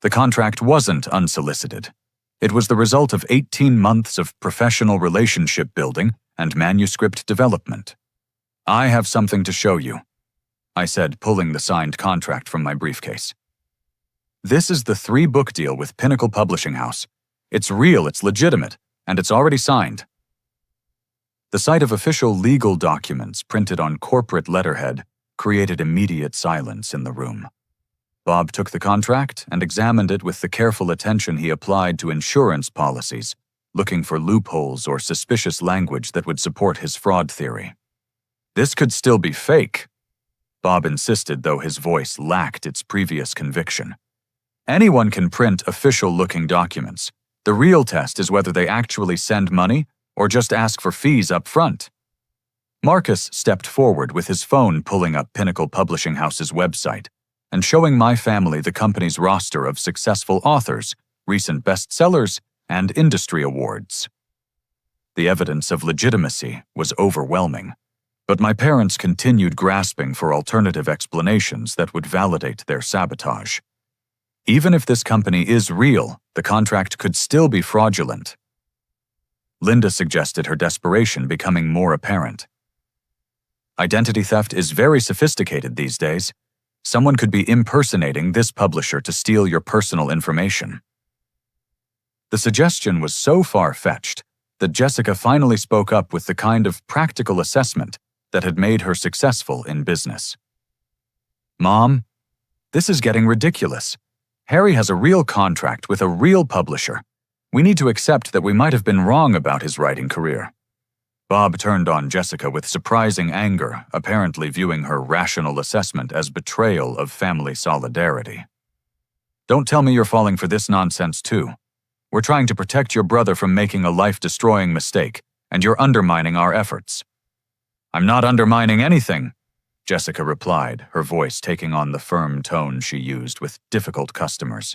The contract wasn't unsolicited. It was the result of 18 months of professional relationship building and manuscript development. "I have something to show you," I said, pulling the signed contract from my briefcase. "This is the 3-book deal with Pinnacle Publishing House. It's real, it's legitimate, and it's already signed." The sight of official legal documents printed on corporate letterhead created immediate silence in the room. Bob took the contract and examined it with the careful attention he applied to insurance policies, looking for loopholes or suspicious language that would support his fraud theory. "This could still be fake," Bob insisted, though his voice lacked its previous conviction. "Anyone can print official-looking documents. The real test is whether they actually send money or just ask for fees up front." Marcus stepped forward with his phone, pulling up Pinnacle Publishing House's website and showing my family the company's roster of successful authors, recent bestsellers, and industry awards. The evidence of legitimacy was overwhelming, but my parents continued grasping for alternative explanations that would validate their sabotage. Even if this company is real, the contract could still be fraudulent. Linda suggested, her desperation becoming more apparent. "Identity theft is very sophisticated these days. Someone could be impersonating this publisher to steal your personal information." The suggestion was so far-fetched that Jessica finally spoke up with the kind of practical assessment that had made her successful in business. "Mom, this is getting ridiculous. Harry has a real contract with a real publisher. We need to accept that we might have been wrong about his writing career." Bob turned on Jessica with surprising anger, apparently viewing her rational assessment as betrayal of family solidarity. "Don't tell me you're falling for this nonsense too. We're trying to protect your brother from making a life-destroying mistake, and you're undermining our efforts." "I'm not undermining anything," Jessica replied, her voice taking on the firm tone she used with difficult customers.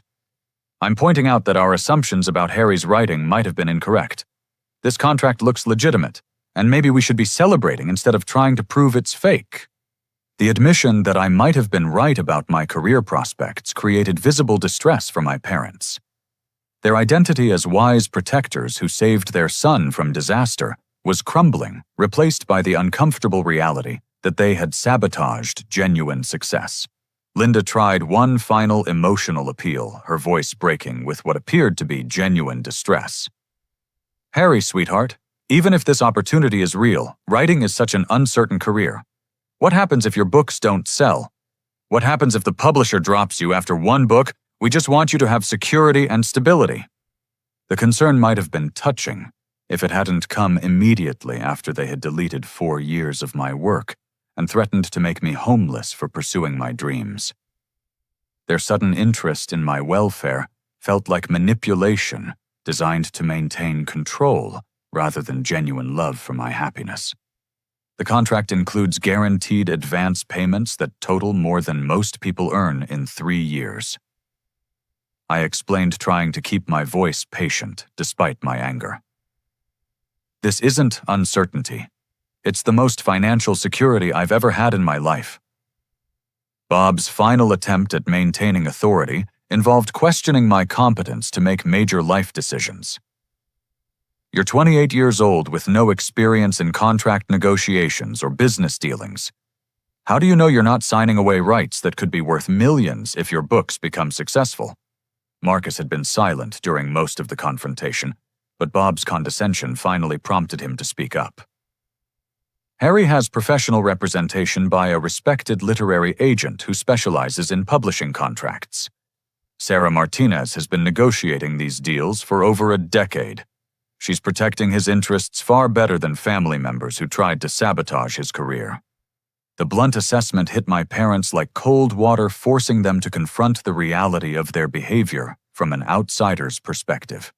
"I'm pointing out that our assumptions about Harry's writing might have been incorrect. This contract looks legitimate, and maybe we should be celebrating instead of trying to prove it's fake." The admission that I might have been right about my career prospects created visible distress for my parents. Their identity as wise protectors who saved their son from disaster was crumbling, replaced by the uncomfortable reality that they had sabotaged genuine success. Linda tried one final emotional appeal, her voice breaking with what appeared to be genuine distress. "Harry, sweetheart, even if this opportunity is real, writing is such an uncertain career. What happens if your books don't sell? What happens if the publisher drops you after one book? We just want you to have security and stability." The concern might have been touching if it hadn't come immediately after they had deleted 4 years of my work and threatened to make me homeless for pursuing my dreams. Their sudden interest in my welfare felt like manipulation designed to maintain control rather than genuine love for my happiness. The contract includes guaranteed advance payments that total more than most people earn in 3 years. I explained, trying to keep my voice patient despite my anger. "This isn't uncertainty. It's the most financial security I've ever had in my life." Bob's final attempt at maintaining authority involved questioning my competence to make major life decisions. "You're 28 years old with no experience in contract negotiations or business dealings. How do you know you're not signing away rights that could be worth millions if your books become successful?" Marcus had been silent during most of the confrontation, but Bob's condescension finally prompted him to speak up. "Harry has professional representation by a respected literary agent who specializes in publishing contracts. Sarah Martinez has been negotiating these deals for over a decade. She's protecting his interests far better than family members who tried to sabotage his career." The blunt assessment hit my parents like cold water, forcing them to confront the reality of their behavior from an outsider's perspective.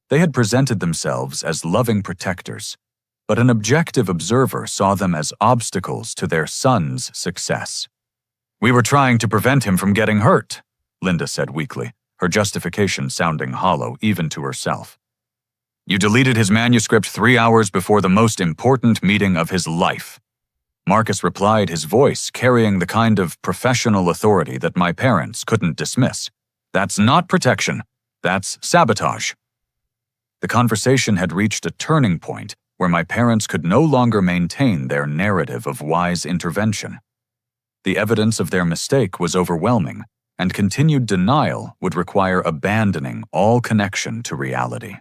They had presented themselves as loving protectors, but an objective observer saw them as obstacles to their son's success. "We were trying to prevent him from getting hurt," Linda said weakly, her justification sounding hollow even to herself. "You deleted his manuscript 3 hours before the most important meeting of his life." Marcus replied, his voice carrying the kind of professional authority that my parents couldn't dismiss. "That's not protection. That's sabotage." The conversation had reached a turning point where my parents could no longer maintain their narrative of wise intervention. The evidence of their mistake was overwhelming, and continued denial would require abandoning all connection to reality.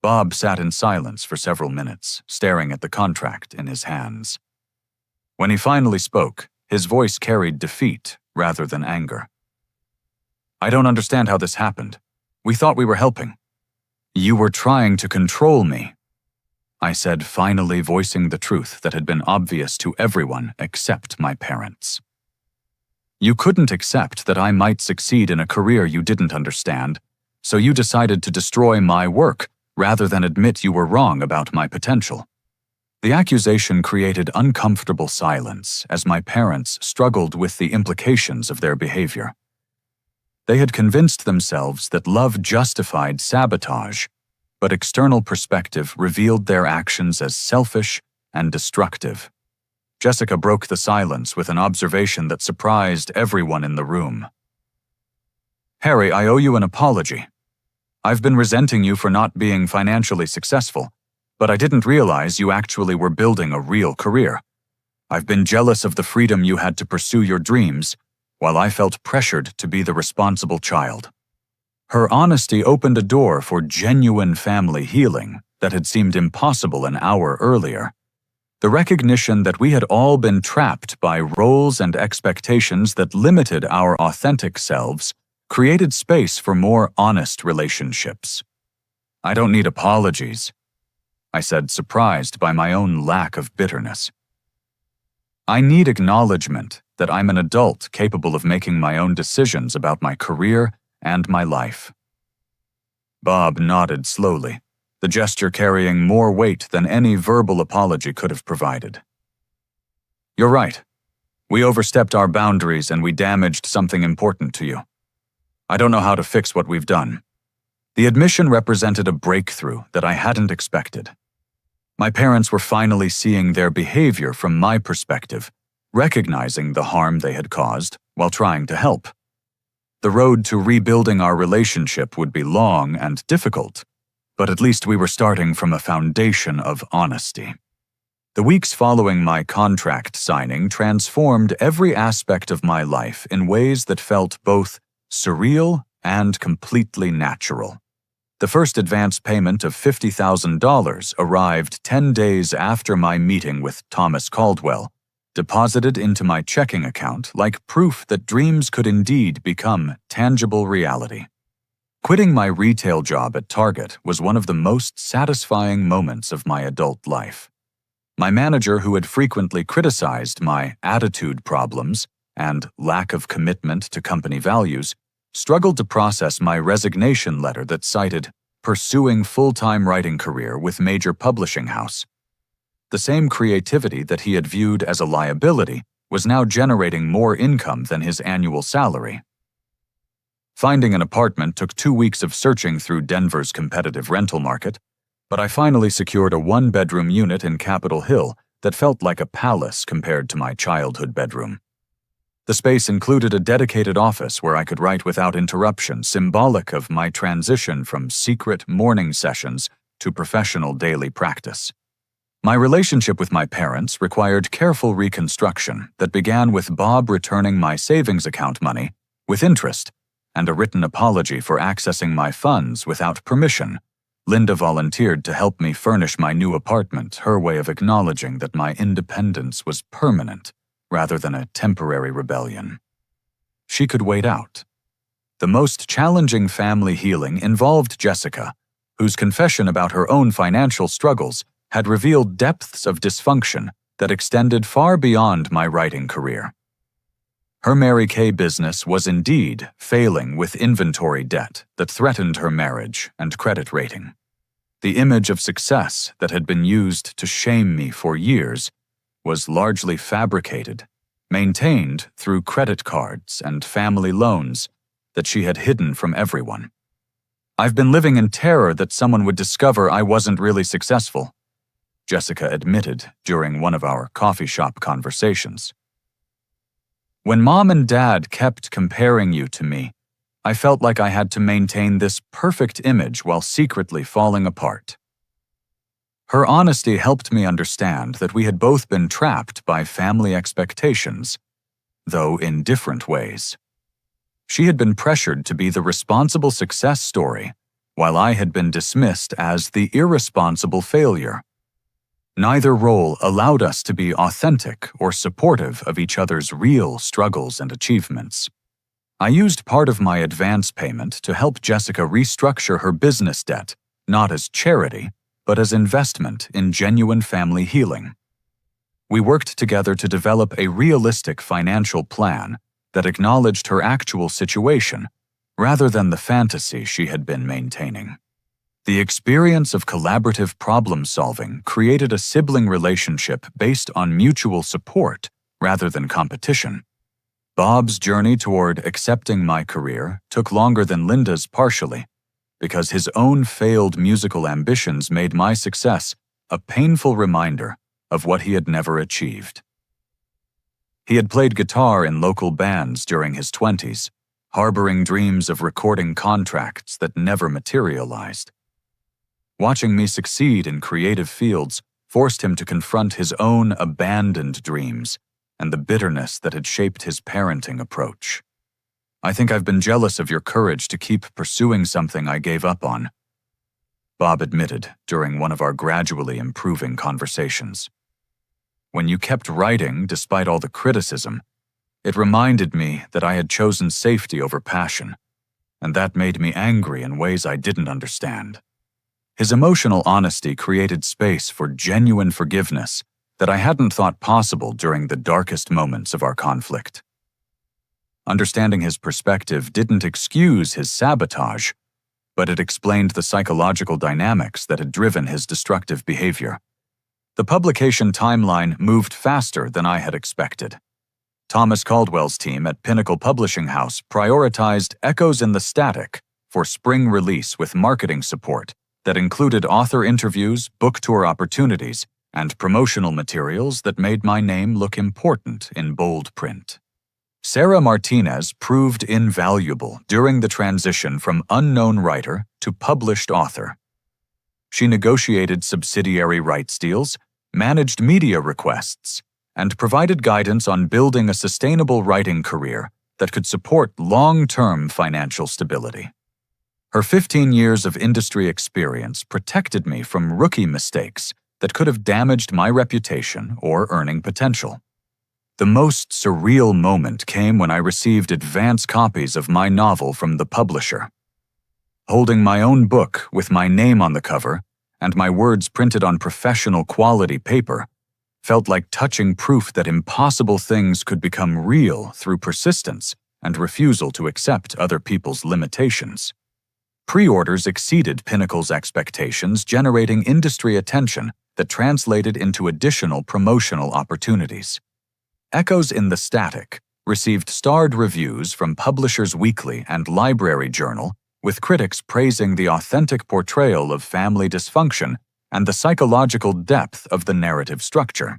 Bob sat in silence for several minutes, staring at the contract in his hands. When he finally spoke, his voice carried defeat rather than anger. "I don't understand how this happened. We thought we were helping." "You were trying to control me," I said, finally voicing the truth that had been obvious to everyone except my parents. "You couldn't accept that I might succeed in a career you didn't understand, so you decided to destroy my work rather than admit you were wrong about my potential." The accusation created uncomfortable silence as my parents struggled with the implications of their behavior. They had convinced themselves that love justified sabotage, but external perspective revealed their actions as selfish and destructive. Jessica broke the silence with an observation that surprised everyone in the room. "Harry, I owe you an apology. I've been resenting you for not being financially successful, but I didn't realize you actually were building a real career. I've been jealous of the freedom you had to pursue your dreams, while I felt pressured to be the responsible child." Her honesty opened a door for genuine family healing that had seemed impossible an hour earlier. The recognition that we had all been trapped by roles and expectations that limited our authentic selves created space for more honest relationships. "I don't need apologies," I said, surprised by my own lack of bitterness. "I need acknowledgement that I'm an adult capable of making my own decisions about my career and my life." Bob nodded slowly, the gesture carrying more weight than any verbal apology could have provided. "You're right. We overstepped our boundaries and we damaged something important to you. I don't know how to fix what we've done." The admission represented a breakthrough that I hadn't expected. My parents were finally seeing their behavior from my perspective, recognizing the harm they had caused while trying to help. The road to rebuilding our relationship would be long and difficult, but at least we were starting from a foundation of honesty. The weeks following my contract signing transformed every aspect of my life in ways that felt both surreal and completely natural. The first advance payment of $50,000 arrived 10 days after my meeting with Thomas Caldwell, deposited into my checking account like proof that dreams could indeed become tangible reality. Quitting my retail job at Target was one of the most satisfying moments of my adult life. My manager, who had frequently criticized my attitude problems and lack of commitment to company values, struggled to process my resignation letter that cited pursuing full-time writing career with major publishing house. The same creativity that he had viewed as a liability was now generating more income than his annual salary. Finding an apartment took 2 weeks of searching through Denver's competitive rental market, but I finally secured a one-bedroom unit in Capitol Hill that felt like a palace compared to my childhood bedroom. The space included a dedicated office where I could write without interruption, symbolic of my transition from secret morning sessions to professional daily practice. My relationship with my parents required careful reconstruction that began with Bob returning my savings account money with interest and a written apology for accessing my funds without permission. Linda volunteered to help me furnish my new apartment, her way of acknowledging that my independence was permanent rather than a temporary rebellion. She could wait out. The most challenging family healing involved Jessica, whose confession about her own financial struggles had revealed depths of dysfunction that extended far beyond my writing career. Her Mary Kay business was indeed failing with inventory debt that threatened her marriage and credit rating. The image of success that had been used to shame me for years was largely fabricated, maintained through credit cards and family loans that she had hidden from everyone. "I've been living in terror that someone would discover I wasn't really successful," Jessica admitted during one of our coffee shop conversations. "When Mom and Dad kept comparing you to me, I felt like I had to maintain this perfect image while secretly falling apart." Her honesty helped me understand that we had both been trapped by family expectations, though in different ways. She had been pressured to be the responsible success story, while I had been dismissed as the irresponsible failure. Neither role allowed us to be authentic or supportive of each other's real struggles and achievements. I used part of my advance payment to help Jessica restructure her business debt, not as charity, but as investment in genuine family healing. We worked together to develop a realistic financial plan that acknowledged her actual situation rather than the fantasy she had been maintaining. The experience of collaborative problem-solving created a sibling relationship based on mutual support rather than competition. Bob's journey toward accepting my career took longer than Linda's partially, because his own failed musical ambitions made my success a painful reminder of what he had never achieved. He had played guitar in local bands during his 20s, harboring dreams of recording contracts that never materialized. Watching me succeed in creative fields forced him to confront his own abandoned dreams and the bitterness that had shaped his parenting approach. I think I've been jealous of your courage to keep pursuing something I gave up on," Bob admitted during one of our gradually improving conversations. "When you kept writing despite all the criticism, it reminded me that I had chosen safety over passion, and that made me angry in ways I didn't understand." His emotional honesty created space for genuine forgiveness that I hadn't thought possible during the darkest moments of our conflict. Understanding his perspective didn't excuse his sabotage, but it explained the psychological dynamics that had driven his destructive behavior. The publication timeline moved faster than I had expected. Thomas Caldwell's team at Pinnacle Publishing House prioritized Echoes in the Static for spring release with marketing support that included author interviews, book tour opportunities, and promotional materials that made my name look important in bold print. Sarah Martinez proved invaluable during the transition from unknown writer to published author. She negotiated subsidiary rights deals, managed media requests, and provided guidance on building a sustainable writing career that could support long-term financial stability. Her 15 years of industry experience protected me from rookie mistakes that could have damaged my reputation or earning potential. The most surreal moment came when I received advance copies of my novel from the publisher. Holding my own book with my name on the cover and my words printed on professional quality paper felt like touching proof that impossible things could become real through persistence and refusal to accept other people's limitations. Pre-orders exceeded Pinnacle's expectations, generating industry attention that translated into additional promotional opportunities. Echoes in the Static received starred reviews from Publishers Weekly and Library Journal, with critics praising the authentic portrayal of family dysfunction and the psychological depth of the narrative structure.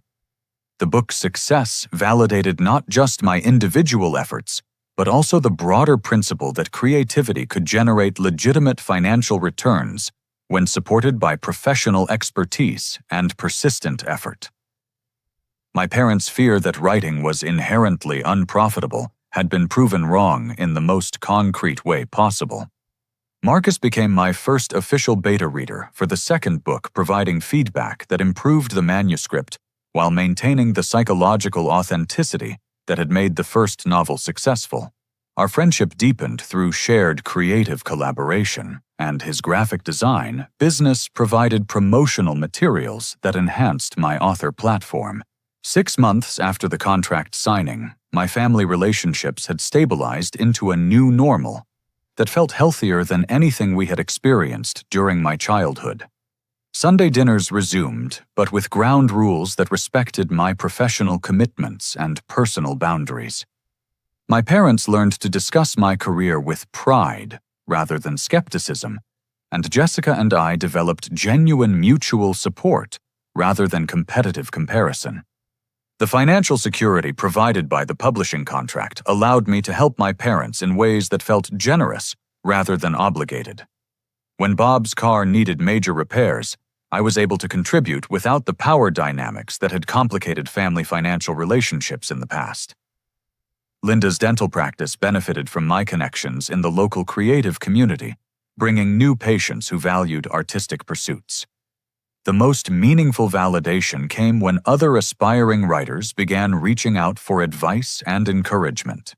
The book's success validated not just my individual efforts, but also the broader principle that creativity could generate legitimate financial returns when supported by professional expertise and persistent effort. My parents' fear that writing was inherently unprofitable had been proven wrong in the most concrete way possible. Marcus became my first official beta reader for the second book, providing feedback that improved the manuscript while maintaining the psychological authenticity that had made the first novel successful. Our friendship deepened through shared creative collaboration, and his graphic design business provided promotional materials that enhanced my author platform. 6 months after the contract signing, my family relationships had stabilized into a new normal that felt healthier than anything we had experienced during my childhood. Sunday dinners resumed, but with ground rules that respected my professional commitments and personal boundaries. My parents learned to discuss my career with pride rather than skepticism, and Jessica and I developed genuine mutual support rather than competitive comparison. The financial security provided by the publishing contract allowed me to help my parents in ways that felt generous rather than obligated. When Bob's car needed major repairs, I was able to contribute without the power dynamics that had complicated family financial relationships in the past. Linda's dental practice benefited from my connections in the local creative community, bringing new patients who valued artistic pursuits. The most meaningful validation came when other aspiring writers began reaching out for advice and encouragement.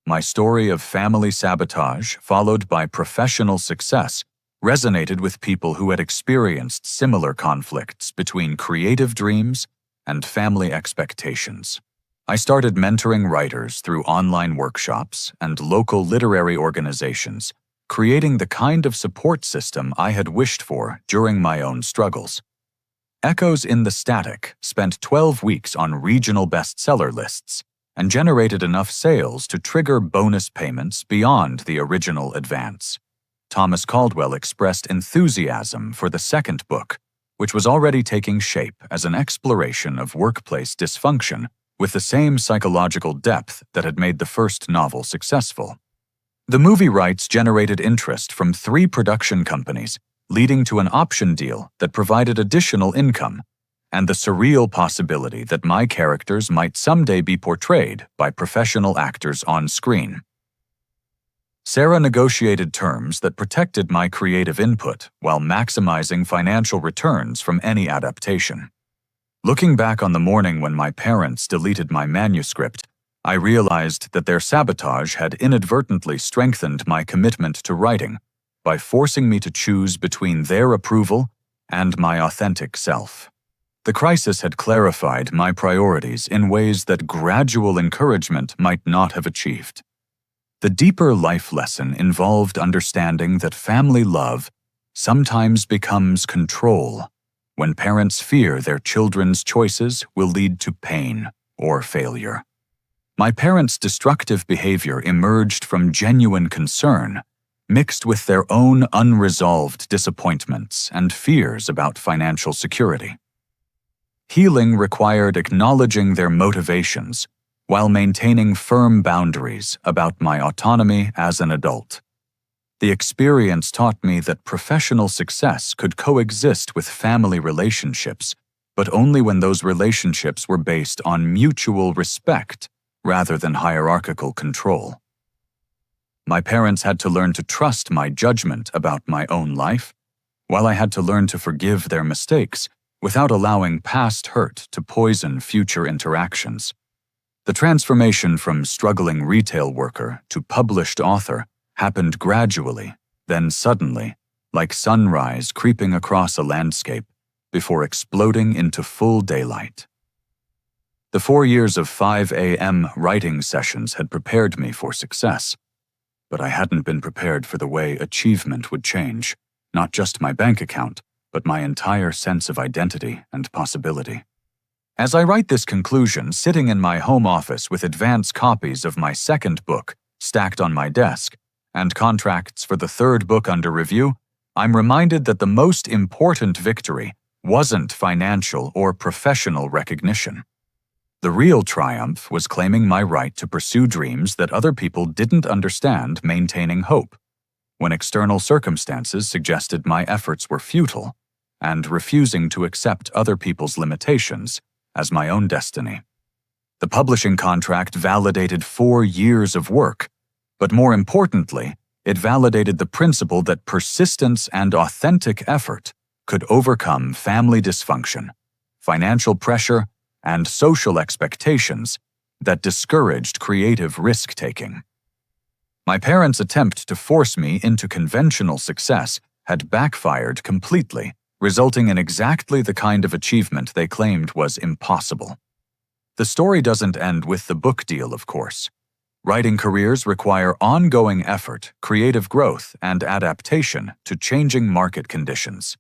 My story of family sabotage, followed by professional success, resonated with people who had experienced similar conflicts between creative dreams and family expectations. I started mentoring writers through online workshops and local literary organizations, creating the kind of support system I had wished for during my own struggles. Echoes in the Static spent 12 weeks on regional bestseller lists and generated enough sales to trigger bonus payments beyond the original advance. Thomas Caldwell expressed enthusiasm for the second book, which was already taking shape as an exploration of workplace dysfunction with the same psychological depth that had made the first novel successful. The movie rights generated interest from 3 production companies, leading to an option deal that provided additional income, and the surreal possibility that my characters might someday be portrayed by professional actors on screen. Sarah negotiated terms that protected my creative input while maximizing financial returns from any adaptation. Looking back on the morning when my parents deleted my manuscript, I realized that their sabotage had inadvertently strengthened my commitment to writing by forcing me to choose between their approval and my authentic self. The crisis had clarified my priorities in ways that gradual encouragement might not have achieved. The deeper life lesson involved understanding that family love sometimes becomes control when parents fear their children's choices will lead to pain or failure. My parents' destructive behavior emerged from genuine concern, mixed with their own unresolved disappointments and fears about financial security. Healing required acknowledging their motivations while maintaining firm boundaries about my autonomy as an adult. The experience taught me that professional success could coexist with family relationships, but only when those relationships were based on mutual respect rather than hierarchical control. My parents had to learn to trust my judgment about my own life, while I had to learn to forgive their mistakes without allowing past hurt to poison future interactions. The transformation from struggling retail worker to published author happened gradually, then suddenly, like sunrise creeping across a landscape, before exploding into full daylight. The 4 years of 5 a.m. writing sessions had prepared me for success, but I hadn't been prepared for the way achievement would change, not just my bank account, but my entire sense of identity and possibility. As I write this conclusion, sitting in my home office with advance copies of my second book stacked on my desk, and contracts for the third book under review, I'm reminded that the most important victory wasn't financial or professional recognition. The real triumph was claiming my right to pursue dreams that other people didn't understand, maintaining hope when external circumstances suggested my efforts were futile, and refusing to accept other people's limitations as my own destiny. The publishing contract validated 4 years of work, but more importantly, it validated the principle that persistence and authentic effort could overcome family dysfunction, financial pressure, and social expectations that discouraged creative risk-taking. My parents' attempt to force me into conventional success had backfired completely, resulting in exactly the kind of achievement they claimed was impossible. The story doesn't end with the book deal, of course. Writing careers require ongoing effort, creative growth, and adaptation to changing market conditions.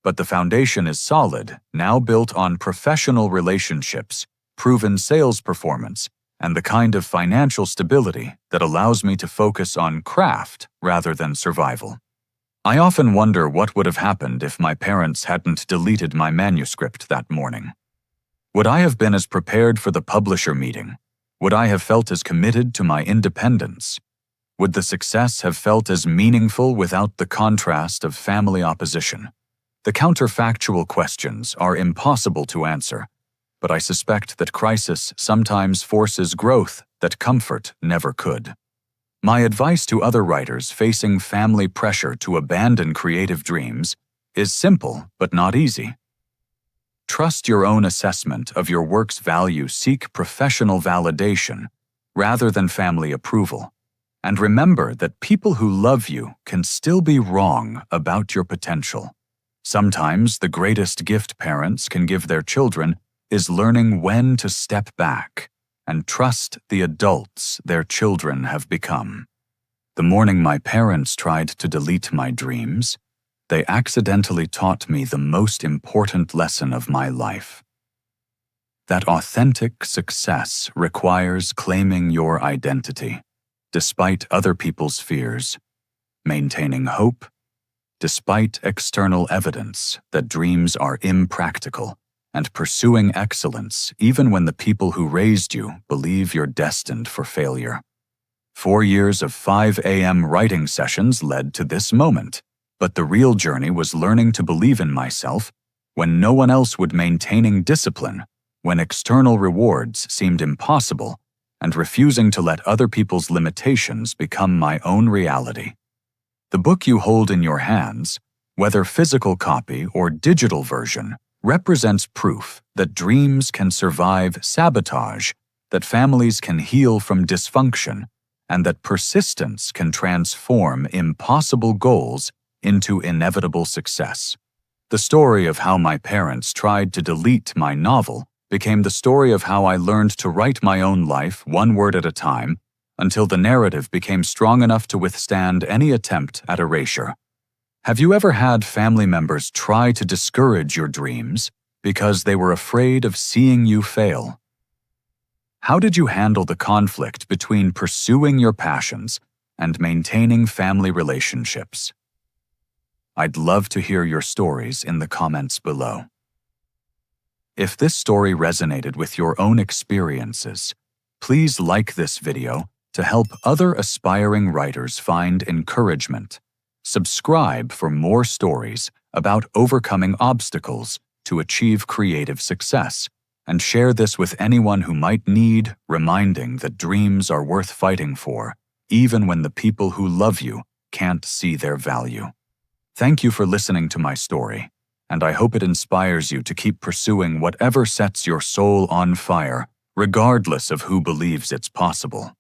But the foundation is solid, now built on professional relationships, proven sales performance, and the kind of financial stability that allows me to focus on craft rather than survival. I often wonder what would have happened if my parents hadn't deleted my manuscript that morning. Would I have been as prepared for the publisher meeting? Would I have felt as committed to my independence? Would the success have felt as meaningful without the contrast of family opposition? The counterfactual questions are impossible to answer, but I suspect that crisis sometimes forces growth that comfort never could. My advice to other writers facing family pressure to abandon creative dreams is simple but not easy. Trust your own assessment of your work's value, seek professional validation rather than family approval, and remember that people who love you can still be wrong about your potential. Sometimes the greatest gift parents can give their children is learning when to step back and trust the adults their children have become. The morning my parents tried to delete my dreams, they accidentally taught me the most important lesson of my life. That authentic success requires claiming your identity, despite other people's fears, maintaining hope, despite external evidence that dreams are impractical, and pursuing excellence even when the people who raised you believe you're destined for failure. 4 years of 5 a.m. writing sessions led to this moment, but the real journey was learning to believe in myself when no one else would, maintaining discipline when external rewards seemed impossible, and refusing to let other people's limitations become my own reality. The book you hold in your hands, whether physical copy or digital version, represents proof that dreams can survive sabotage, that families can heal from dysfunction, and that persistence can transform impossible goals into inevitable success. The story of how my parents tried to delete my novel became the story of how I learned to write my own life one word at a time until the narrative became strong enough to withstand any attempt at erasure. Have you ever had family members try to discourage your dreams because they were afraid of seeing you fail? How did you handle the conflict between pursuing your passions and maintaining family relationships? I'd love to hear your stories in the comments below. If this story resonated with your own experiences, please like this video to help other aspiring writers find encouragement. Subscribe for more stories about overcoming obstacles to achieve creative success, and share this with anyone who might need reminding that dreams are worth fighting for, even when the people who love you can't see their value. Thank you for listening to my story, and I hope it inspires you to keep pursuing whatever sets your soul on fire, regardless of who believes it's possible.